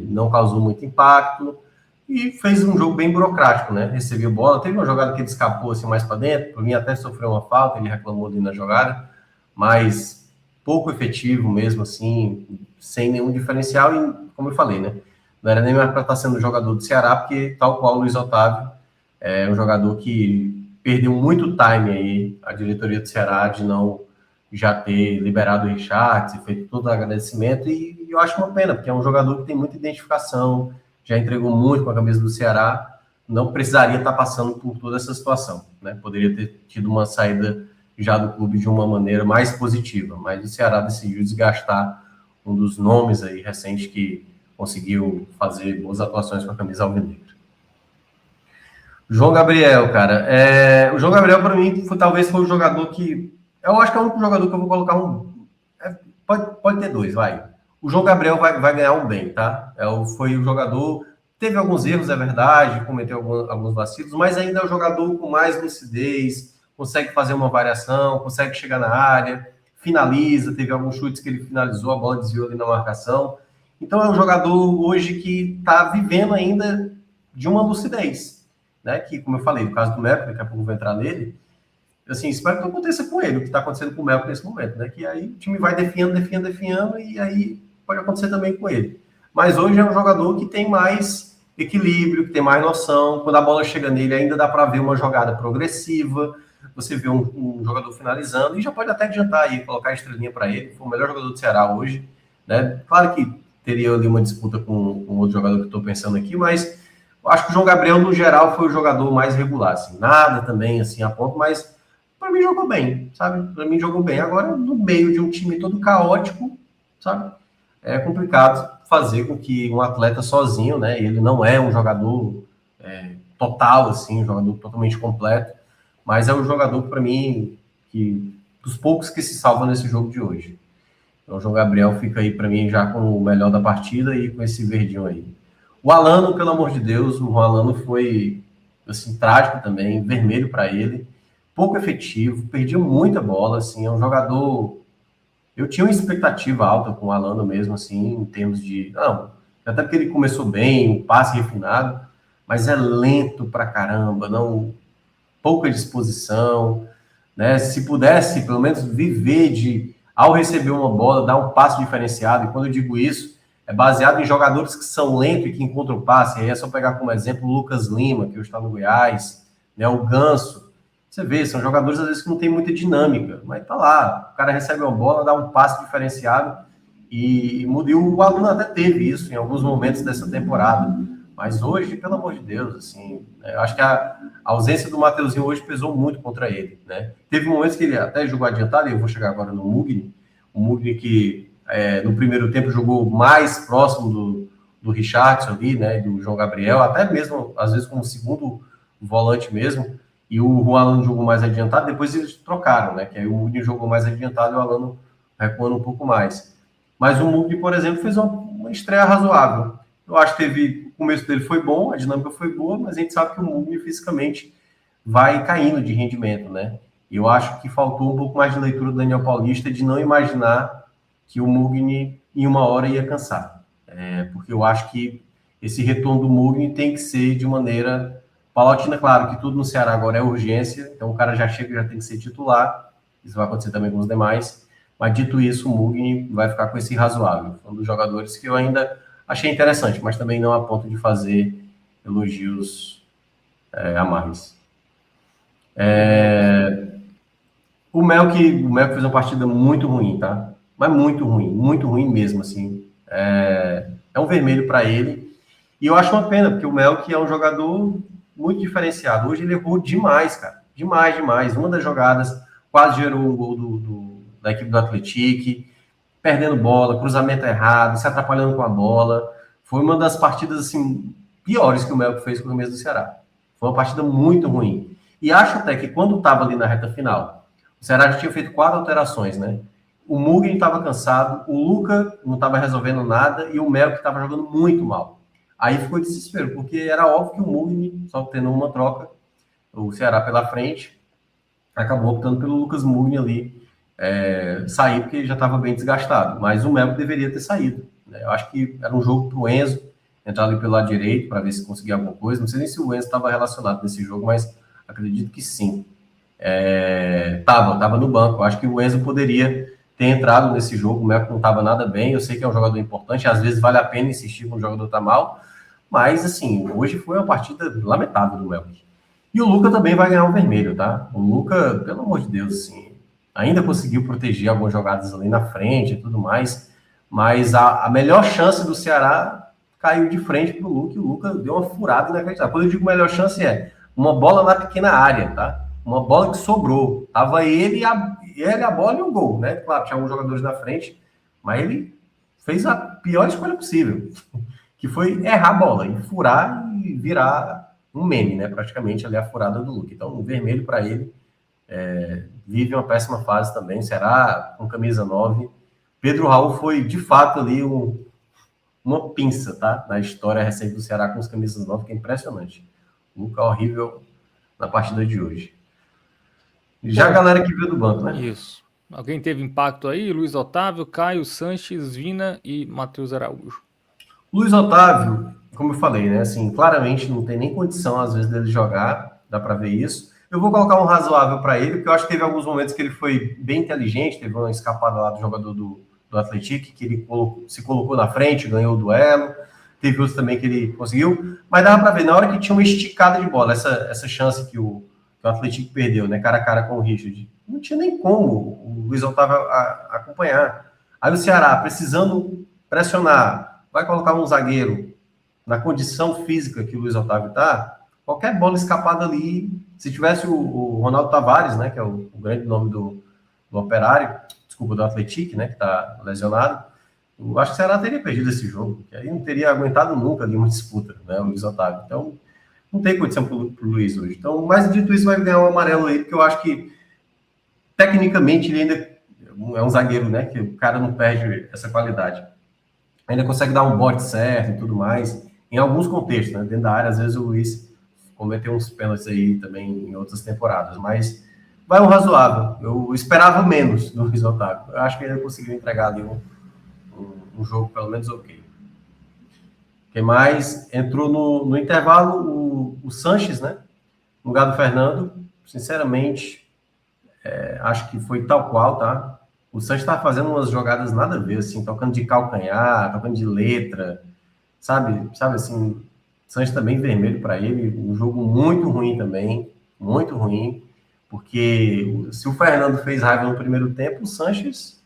B: Não causou muito impacto e fez um jogo bem burocrático, né? Recebeu bola, teve uma jogada que ele escapou assim mais para dentro, para mim até sofreu uma falta, ele reclamou ali na jogada, mas pouco efetivo mesmo, assim, sem nenhum diferencial e, como eu falei, né? Não era nem mais para estar sendo jogador do Ceará, porque tal qual o Luiz Otávio é um jogador que perdeu muito time aí, a diretoria do Ceará, de não já ter liberado o Richarlison, feito todo o agradecimento, e eu acho uma pena, porque é um jogador que tem muita identificação, já entregou muito com a camisa do Ceará, não precisaria estar passando por toda essa situação, né? Poderia ter tido uma saída já do clube de uma maneira mais positiva, mas o Ceará decidiu desgastar um dos nomes aí recentes que conseguiu fazer boas atuações com a camisa alvinegra. João Gabriel, cara, o João Gabriel para mim talvez foi o jogador que eu acho que é o único jogador que eu vou colocar pode ter dois, vai. O João Gabriel vai ganhar um bem, tá? Foi o jogador, teve alguns erros, é verdade, cometeu alguns vacilos, mas ainda é o jogador com mais lucidez, consegue fazer uma variação, consegue chegar na área, finaliza, teve alguns chutes que ele finalizou, a bola desviou ali na marcação. Então é um jogador hoje que está vivendo ainda de uma lucidez, né? Que, como eu falei, no caso do Melco, daqui a pouco eu vou entrar nele, assim, espero que não aconteça com ele, o que está acontecendo com o Melco nesse momento, né? Que aí o time vai definhando, e aí pode acontecer também com ele. Mas hoje é um jogador que tem mais equilíbrio, que tem mais noção, quando a bola chega nele ainda dá para ver uma jogada progressiva, você vê um jogador finalizando, e já pode até adiantar aí, colocar a estrelinha para ele, foi o melhor jogador do Ceará hoje, né? Claro que teria ali uma disputa com outro jogador que eu estou pensando aqui, mas eu acho que o João Gabriel, no geral, foi o jogador mais regular, assim, nada também, assim, a ponto, mas para mim jogou bem, sabe? Para mim jogou bem. Agora, no meio de um time todo caótico, sabe? É complicado fazer com que um atleta sozinho, né? Ele não é um jogador total, assim, um jogador totalmente completo, mas é um jogador, para mim, dos poucos que se salva nesse jogo de hoje. Então, o João Gabriel fica aí, para mim, já com o melhor da partida e com esse verdinho aí. O Alano, pelo amor de Deus, o Alano foi, assim, trágico também, vermelho para ele. Pouco efetivo, perdia muita bola, assim, é um jogador... Eu tinha uma expectativa alta com o Alano mesmo, assim, em termos de... Não, até porque ele começou bem, um passe refinado, mas é lento pra caramba, pouca disposição, né? Se pudesse, pelo menos, viver ao receber uma bola, dar um passe diferenciado, e quando eu digo isso, é baseado em jogadores que são lentos e que encontram o passe, aí é só pegar como exemplo o Lucas Lima, que hoje está no Goiás, né? O Ganso. Você vê, são jogadores às vezes que não tem muita dinâmica, mas tá lá, o cara recebe uma bola, dá um passe diferenciado e o Alano até teve isso em alguns momentos dessa temporada, mas hoje, pelo amor de Deus, assim, eu acho que a ausência do Mateuzinho hoje pesou muito contra ele, né? Teve momentos que ele até jogou adiantado, e eu vou chegar agora no Mugni, o Mugni que no primeiro tempo jogou mais próximo do Richarlison ali, né, do João Gabriel, até mesmo, às vezes, como segundo volante mesmo, e o Alano jogou mais adiantado, depois eles trocaram, né? Que aí o Mugni jogou mais adiantado e o Alano recuando um pouco mais. Mas o Mugni, por exemplo, fez uma estreia razoável. Eu acho que o começo dele foi bom, a dinâmica foi boa, mas a gente sabe que o Mugni fisicamente vai caindo de rendimento, né? E eu acho que faltou um pouco mais de leitura do Daniel Paulista de não imaginar que o Mugni em uma hora ia cansar. Porque eu acho que esse retorno do Mugni tem que ser de maneira... Paulatina, claro que tudo no Ceará agora é urgência, então o cara já chega, já tem que ser titular, isso vai acontecer também com os demais, mas dito isso, o Mugni vai ficar com esse razoável, um dos jogadores que eu ainda achei interessante, mas também não a ponto de fazer elogios a mais. O Melk fez uma partida muito ruim, tá? Mas muito ruim mesmo, assim. É um vermelho para ele, e eu acho uma pena, porque o Melk é um jogador muito diferenciado. Hoje ele errou demais, cara. Demais. Uma das jogadas quase gerou um gol da equipe do Atlético, perdendo bola, cruzamento errado, se atrapalhando com a bola. Foi uma das partidas, assim, piores que o Melco fez com o camisa do Ceará. Foi uma partida muito ruim. E acho até que quando estava ali na reta final, o Ceará já tinha feito 4 alterações, né? O Mugni estava cansado, o Luca não estava resolvendo nada e o Melco estava jogando muito mal. Aí ficou desespero, porque era óbvio que o Mugni, só tendo uma troca, o Ceará pela frente, acabou optando pelo Lucas Mugni ali sair, porque já estava bem desgastado. Mas o Melo deveria ter saído, né? Eu acho que era um jogo para o Enzo entrar ali pelo lado direito para ver se conseguia alguma coisa. Não sei nem se o Enzo estava relacionado nesse jogo, mas acredito que sim. Tava no banco. Eu acho que o Enzo poderia ter entrado nesse jogo. O Melo não estava nada bem. Eu sei que é um jogador importante, às vezes vale a pena insistir quando o jogador está mal, mas assim, hoje foi uma partida lamentável do Melo. E o Luca também vai ganhar um vermelho, tá? O Luca, pelo amor de Deus, assim, ainda conseguiu proteger algumas jogadas ali na frente e tudo mais, mas a melhor chance do Ceará caiu de frente pro Luca, e o Luca deu uma furada inacreditável. Quando eu digo melhor chance uma bola na pequena área, tá? Uma bola que sobrou. Tava ele, a bola e o gol, né? Claro, tinha alguns jogadores na frente, mas ele fez a pior escolha possível, que foi errar a bola, e furar e virar um meme, né? Praticamente ali a furada do Luca. Então, um vermelho para ele. Vive uma péssima fase também. Será com camisa 9. Pedro Raul foi, de fato, ali uma pinça, tá? Na história recente do Ceará com os camisas 9, que é impressionante. Luca horrível na partida de hoje. Já a galera que veio do banco, né?
A: Isso. Alguém teve impacto aí? Luiz Otávio, Caio, Sanches, Vina e Matheus Araújo.
B: Luiz Otávio, como eu falei, né? Assim, claramente não tem nem condição, às vezes, dele jogar. Dá para ver isso. Eu vou colocar um razoável para ele, porque eu acho que teve alguns momentos que ele foi bem inteligente, teve uma escapada lá do jogador do Atlético, que ele se colocou na frente, ganhou o duelo, teve outros também que ele conseguiu, mas dava para ver, na hora que tinha uma esticada de bola, essa chance que o Atlético perdeu, né, cara a cara com o Richard, não tinha nem como o Luiz Otávio acompanhar. Aí o Ceará, precisando pressionar, vai colocar um zagueiro na condição física que o Luiz Otávio está, qualquer bola escapada ali, se tivesse o Ronaldo Tavares, né, que é o grande nome do Operário, desculpa, do Atlético, né, que está lesionado, eu acho que o Ceará teria perdido esse jogo, que aí não teria aguentado nunca ali uma disputa, né, o Luiz Otávio. Então, não tem condição para o Luiz hoje. Então, mais dito isso, vai ganhar um amarelo aí, porque eu acho que, tecnicamente, ele ainda é um zagueiro, né, que o cara não perde essa qualidade. Ainda consegue dar um bote certo e tudo mais, em alguns contextos, né, dentro da área, às vezes o Luiz cometeu uns pênaltis aí também em outras temporadas, mas vai um razoável. Eu esperava menos do Luiz Otávio. Eu acho que ele conseguiu entregar ali um jogo pelo menos ok. Quem mais? Entrou no intervalo o Sanches, né? No lugar do Fernando. Sinceramente, acho que foi tal qual, tá? O Sanches estava fazendo umas jogadas nada a ver, assim, tocando de calcanhar, tocando de letra, sabe assim, Sanches também vermelho para ele, um jogo muito ruim também, muito ruim, porque se o Fernando fez raiva no primeiro tempo, o Sanches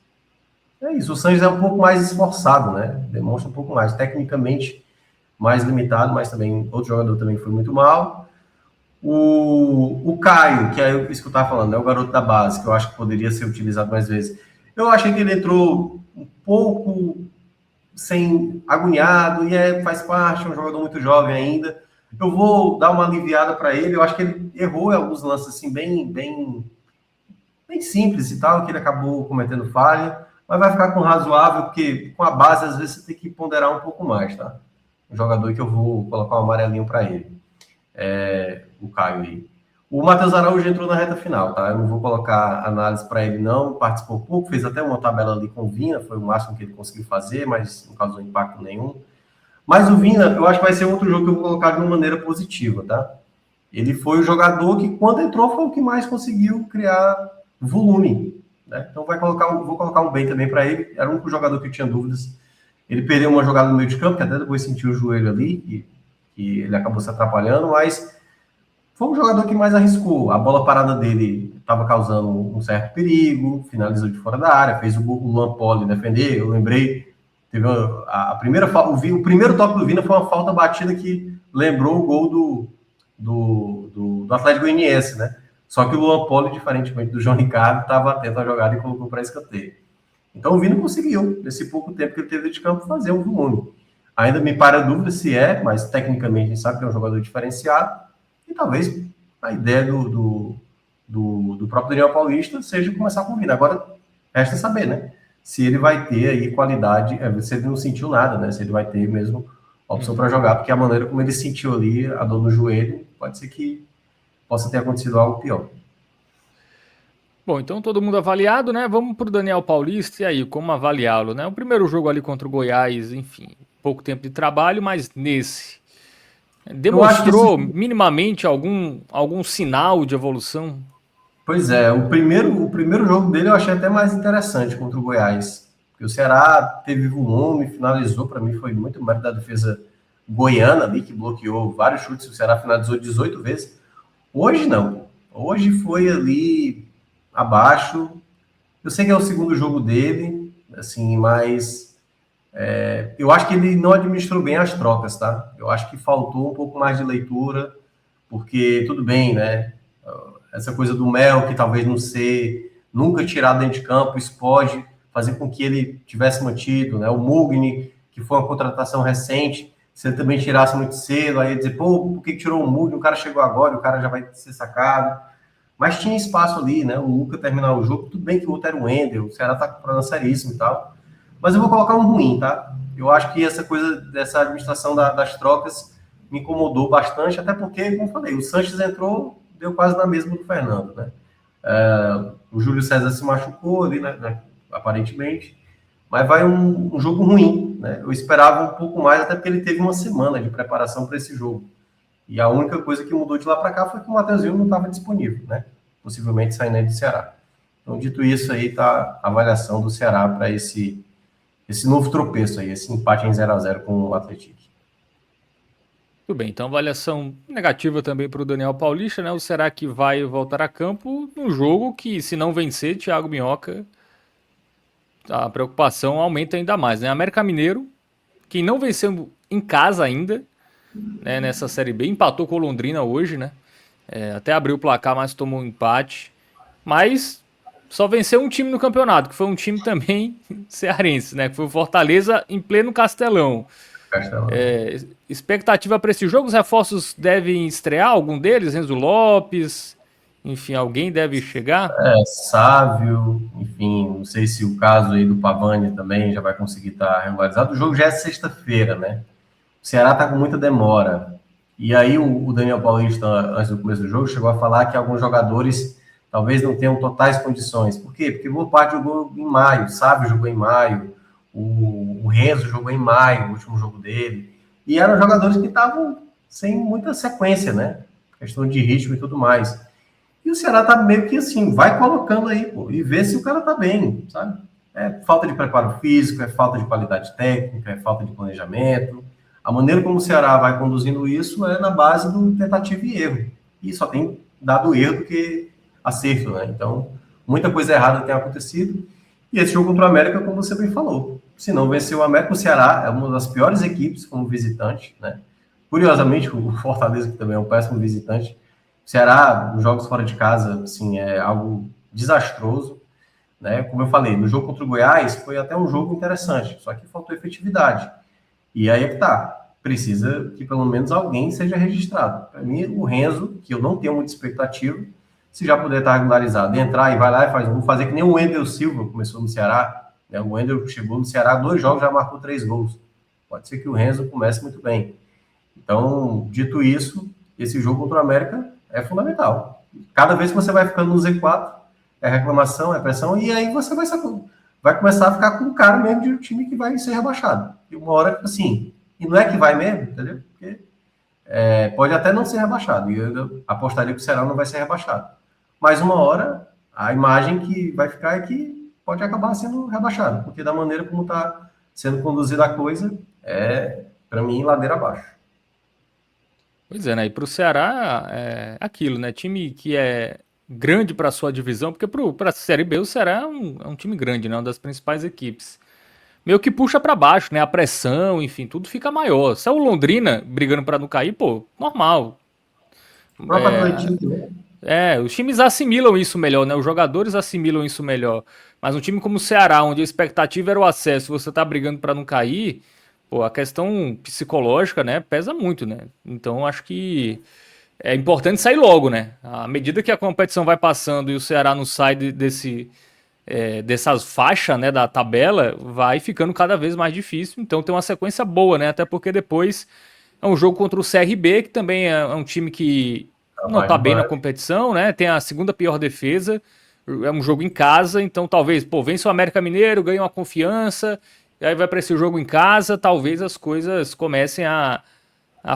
B: é isso, o Sanches é um pouco mais esforçado, né, demonstra um pouco mais, tecnicamente mais limitado, mas também outro jogador também foi muito mal. O Caio, que é isso que eu estava falando, é o garoto da base, que eu acho que poderia ser utilizado mais vezes, eu achei que ele entrou um pouco sem agoniado, e faz parte, é um jogador muito jovem ainda. Eu vou dar uma aliviada para ele. Eu acho que ele errou em alguns lances assim, bem simples e tal, que ele acabou cometendo falha, mas vai ficar com razoável, porque com a base, às vezes, você tem que ponderar um pouco mais, tá? Um jogador que eu vou colocar um amarelinho para ele. O Caio aí. O Matheus Araújo entrou na reta final, tá? Eu não vou colocar análise para ele, não. Participou pouco, fez até uma tabela ali com o Vina, foi o máximo que ele conseguiu fazer, mas não causou impacto nenhum. Mas o Vina, eu acho que vai ser outro jogo que eu vou colocar de uma maneira positiva, tá? Ele foi o jogador que, quando entrou, foi o que mais conseguiu criar volume, né? Então vou colocar um bem também para ele. Era o único jogador que eu tinha dúvidas. Ele perdeu uma jogada no meio de campo, que até depois sentiu o joelho ali, que ele acabou se atrapalhando, mas foi um jogador que mais arriscou. A bola parada dele estava causando um certo perigo, finalizou de fora da área, fez o Luan Poli defender. Eu lembrei, teve o primeiro toque do Vina foi uma falta batida que lembrou o gol do Atlético Goianiense, né? Só que o Luan Poli, diferentemente do João Ricardo, estava atento à jogada e colocou para escanteio. Então o Vina conseguiu, nesse pouco tempo que ele teve de campo, fazer um volume. Ainda me para a dúvida se mas tecnicamente a gente sabe que é um jogador diferenciado. E talvez a ideia do próprio Daniel Paulista seja começar com o Vina. Agora, resta saber, né? Se ele vai ter aí qualidade, se ele não sentiu nada, né? Se ele vai ter mesmo opção para jogar, porque a maneira como ele sentiu ali a dor no joelho, pode ser que possa ter acontecido algo pior.
A: Bom, então todo mundo avaliado, né? Vamos para o Daniel Paulista, e aí, como avaliá-lo, né? O primeiro jogo ali contra o Goiás, enfim, pouco tempo de trabalho, mas nesse,
B: Eu acho que
A: demonstrou minimamente algum sinal de evolução?
B: Pois é, o primeiro jogo dele eu achei até mais interessante contra o Goiás. Porque o Ceará teve volume, finalizou, para mim foi muito mérito da defesa goiana ali, que bloqueou vários chutes, o Ceará finalizou 18 vezes. Hoje não. Hoje foi ali abaixo. Eu sei que é o segundo jogo dele, assim, mas eu acho que ele não administrou bem as trocas, tá? Eu acho que faltou um pouco mais de leitura, porque tudo bem, né? Essa coisa do Mel, que talvez não ser nunca tirado dentro de campo, isso pode fazer com que ele tivesse mantido, né? O Mugni, que foi uma contratação recente, se ele também tirasse muito cedo, aí ia dizer, pô, por que tirou o Mugni? O cara chegou agora, o cara já vai ser sacado. Mas tinha espaço ali, né? O Luca terminar o jogo, tudo bem que o outro era o Wendel, o Ceará tá com problema seríssimo e tal. Mas eu vou colocar um ruim, tá? Eu acho que essa coisa dessa administração das trocas me incomodou bastante, até porque, como eu falei, o Sanches entrou, deu quase na mesma do Fernando, né? O Júlio César se machucou ali, né, aparentemente, mas vai um jogo ruim, né? Eu esperava um pouco mais, até porque ele teve uma semana de preparação para esse jogo. E a única coisa que mudou de lá para cá foi que o Matheusinho não estava disponível, né? Possivelmente saindo do Ceará. Então, dito isso aí, tá a avaliação do Ceará para esse novo tropeço aí, esse empate em 0-0 com o Atlético.
A: Tudo bem, então avaliação negativa também para o Daniel Paulista, né? O Será que vai voltar a campo num jogo que, se não vencer, Thiago Minhoca, a preocupação aumenta ainda mais, né? América Mineiro, que não venceu em casa ainda, né? Nessa Série B, empatou com o Londrina hoje, né? Até abriu o placar, mas tomou um empate. Mas só venceu um time no campeonato, que foi um time também cearense, né? Que foi o Fortaleza em pleno Castelão. Expectativa para esse jogo, os reforços devem estrear, algum deles, Renzo Lopes, enfim, alguém deve chegar?
B: Sávio, enfim, não sei se o caso aí do Pavani também já vai conseguir estar regularizado. O jogo já é sexta-feira, né? O Ceará está com muita demora. E aí o Daniel Paulista, antes do começo do jogo, chegou a falar que alguns jogadores talvez não tenham totais condições. Por quê? Porque o boa parte jogou em maio, o Sávio jogou em maio, o Renzo jogou em maio, o último jogo dele, e eram jogadores que estavam sem muita sequência, né? Questão de ritmo e tudo mais. E o Ceará tá meio que assim, vai colocando aí, pô, e vê se o cara tá bem, sabe? É falta de preparo físico, é falta de qualidade técnica, é falta de planejamento. A maneira como o Ceará vai conduzindo isso é na base do tentativa e erro. E só tem dado erro do que acerto, né? Então, muita coisa errada tem acontecido. E esse jogo contra o América, como você bem falou, se não vencer o América, o Ceará é uma das piores equipes como visitante, né? Curiosamente, o Fortaleza, que também é um péssimo visitante, o Ceará, nos jogos fora de casa, assim, é algo desastroso, né? Como eu falei, no jogo contra o Goiás, foi até um jogo interessante, só que faltou efetividade. E aí é que tá, precisa que pelo menos alguém seja registrado. Para mim, o Renzo, que eu não tenho muita expectativa, se já puder estar regularizado, entrar e vai lá e faz, vamos fazer que nem o Wendel Silva começou no Ceará, né? O Wendel chegou no Ceará, 2 jogos, já marcou 3 gols. Pode ser que o Renzo comece muito bem. Então, dito isso, esse jogo contra o América é fundamental. Cada vez que você vai ficando no Z4, é reclamação, é pressão, e aí você vai começar a ficar com o cara mesmo de um time que vai ser rebaixado. E uma hora, assim, e não é que vai mesmo, entendeu? Porque pode até não ser rebaixado, e eu apostaria que o Ceará não vai ser rebaixado. Mas uma hora, a imagem que vai ficar é que pode acabar sendo rebaixado, porque da maneira como está sendo conduzida a coisa, para mim, ladeira abaixo.
A: Pois é, né? E para o Ceará é aquilo, né? Time que é grande para sua divisão, porque para a Série B o Ceará é um time grande, né? Uma das principais equipes. Meio que puxa para baixo, né? A pressão, enfim, tudo fica maior. Se é o Londrina brigando para não cair, pô, normal.
B: O próprio Atlético, né?
A: Os times assimilam isso melhor, né? Os jogadores assimilam isso melhor. Mas um time como o Ceará, onde a expectativa era o acesso, você tá brigando para não cair, pô, a questão psicológica, né, pesa muito, né? Então acho que é importante sair logo, né? À medida que a competição vai passando e o Ceará não sai dessas faixas, né, da tabela, vai ficando cada vez mais difícil. Então tem uma sequência boa, né? Até porque depois é um jogo contra o CRB, que também é um time que não tá bem na competição, né? Tem a segunda pior defesa. É um jogo em casa, então talvez, vence o América Mineiro, ganha uma confiança, e aí vai para esse jogo em casa, talvez as coisas comecem a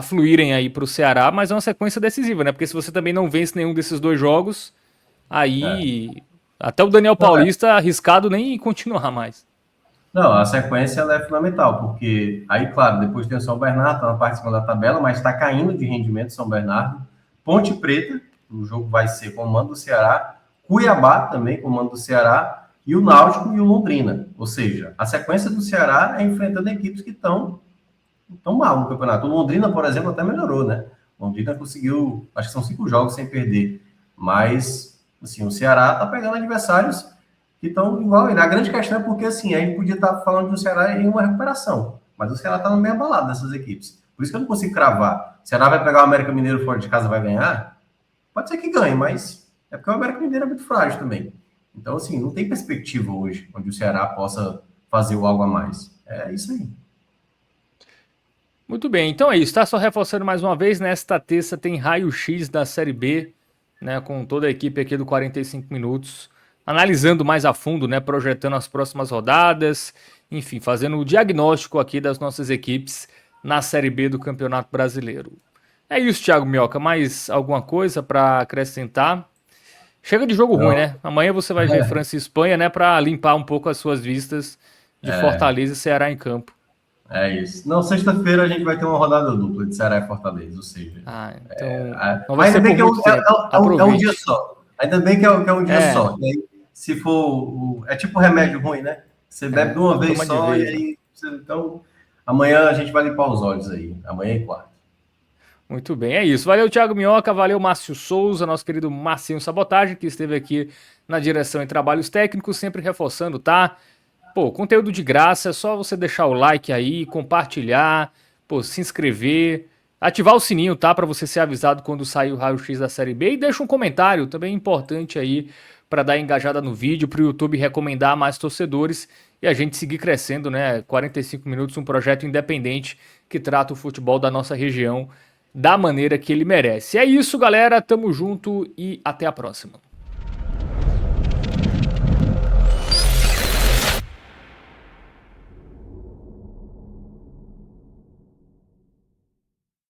A: fluírem aí pro Ceará, mas é uma sequência decisiva, né? Porque se você também não vence nenhum desses dois jogos, aí até o Daniel Paulista arriscado nem continuar mais.
B: Não, a sequência ela é fundamental, porque aí, claro, depois tem o São Bernardo, tá na parte de cima da tabela, mas está caindo de rendimento São Bernardo. Ponte Preta, o jogo vai ser com o mando do Ceará, Cuiabá também com o mando do Ceará, e o Náutico e o Londrina. Ou seja, a sequência do Ceará é enfrentando equipes que estão mal no campeonato. O Londrina, por exemplo, até melhorou, né? O Londrina conseguiu, acho que são 5 jogos sem perder, mas, assim, o Ceará tá pegando adversários que estão igual ele. A grande questão é porque, assim, a gente podia estar falando do Ceará em uma recuperação, mas o Ceará está no meio abalado dessas equipes. Por isso que eu não consigo cravar. O Ceará vai pegar o América Mineiro fora de casa, vai ganhar? Pode ser que ganhe, mas é porque o América Mineiro é muito frágil também. Então, assim, não tem perspectiva hoje onde o Ceará possa fazer o algo a mais. É isso aí.
A: Muito bem, então é isso, tá? Só reforçando mais uma vez, nesta terça tem raio-x da Série B, né? Com toda a equipe aqui do 45 minutos, analisando mais a fundo, né? Projetando as próximas rodadas, enfim, fazendo o diagnóstico aqui das nossas equipes na Série B do Campeonato Brasileiro. É isso, Thiago Minhoca, mais alguma coisa para acrescentar? Chega de jogo ruim, né? Amanhã você vai ver França e Espanha, né? Para limpar um pouco as suas vistas de Fortaleza e Ceará em campo.
B: É isso. Não, sexta-feira a gente vai ter uma rodada dupla de Ceará e Fortaleza, ou seja...
A: então vai ser por muito tempo.
B: É um dia só. Ainda bem que é um dia só. E aí, se for... É tipo remédio ruim, né? Você bebe de uma vez só e aí... Então, amanhã a gente vai limpar os olhos aí. Amanhã e quarta.
A: Muito bem, é isso. Valeu, Thiago Minhoca, valeu, Márcio Souza, nosso querido Marcinho Sabotagem, que esteve aqui na direção e trabalhos técnicos, sempre reforçando, tá? Conteúdo de graça, é só você deixar o like aí, compartilhar, se inscrever, ativar o sininho, tá? Para você ser avisado quando sair o raio-x da Série B e deixa um comentário, também importante aí, para dar engajada no vídeo, para o YouTube recomendar a mais torcedores e a gente seguir crescendo, né? 45 minutos, um projeto independente que trata o futebol da nossa região da maneira que ele merece. É isso, galera, tamo junto e até a próxima.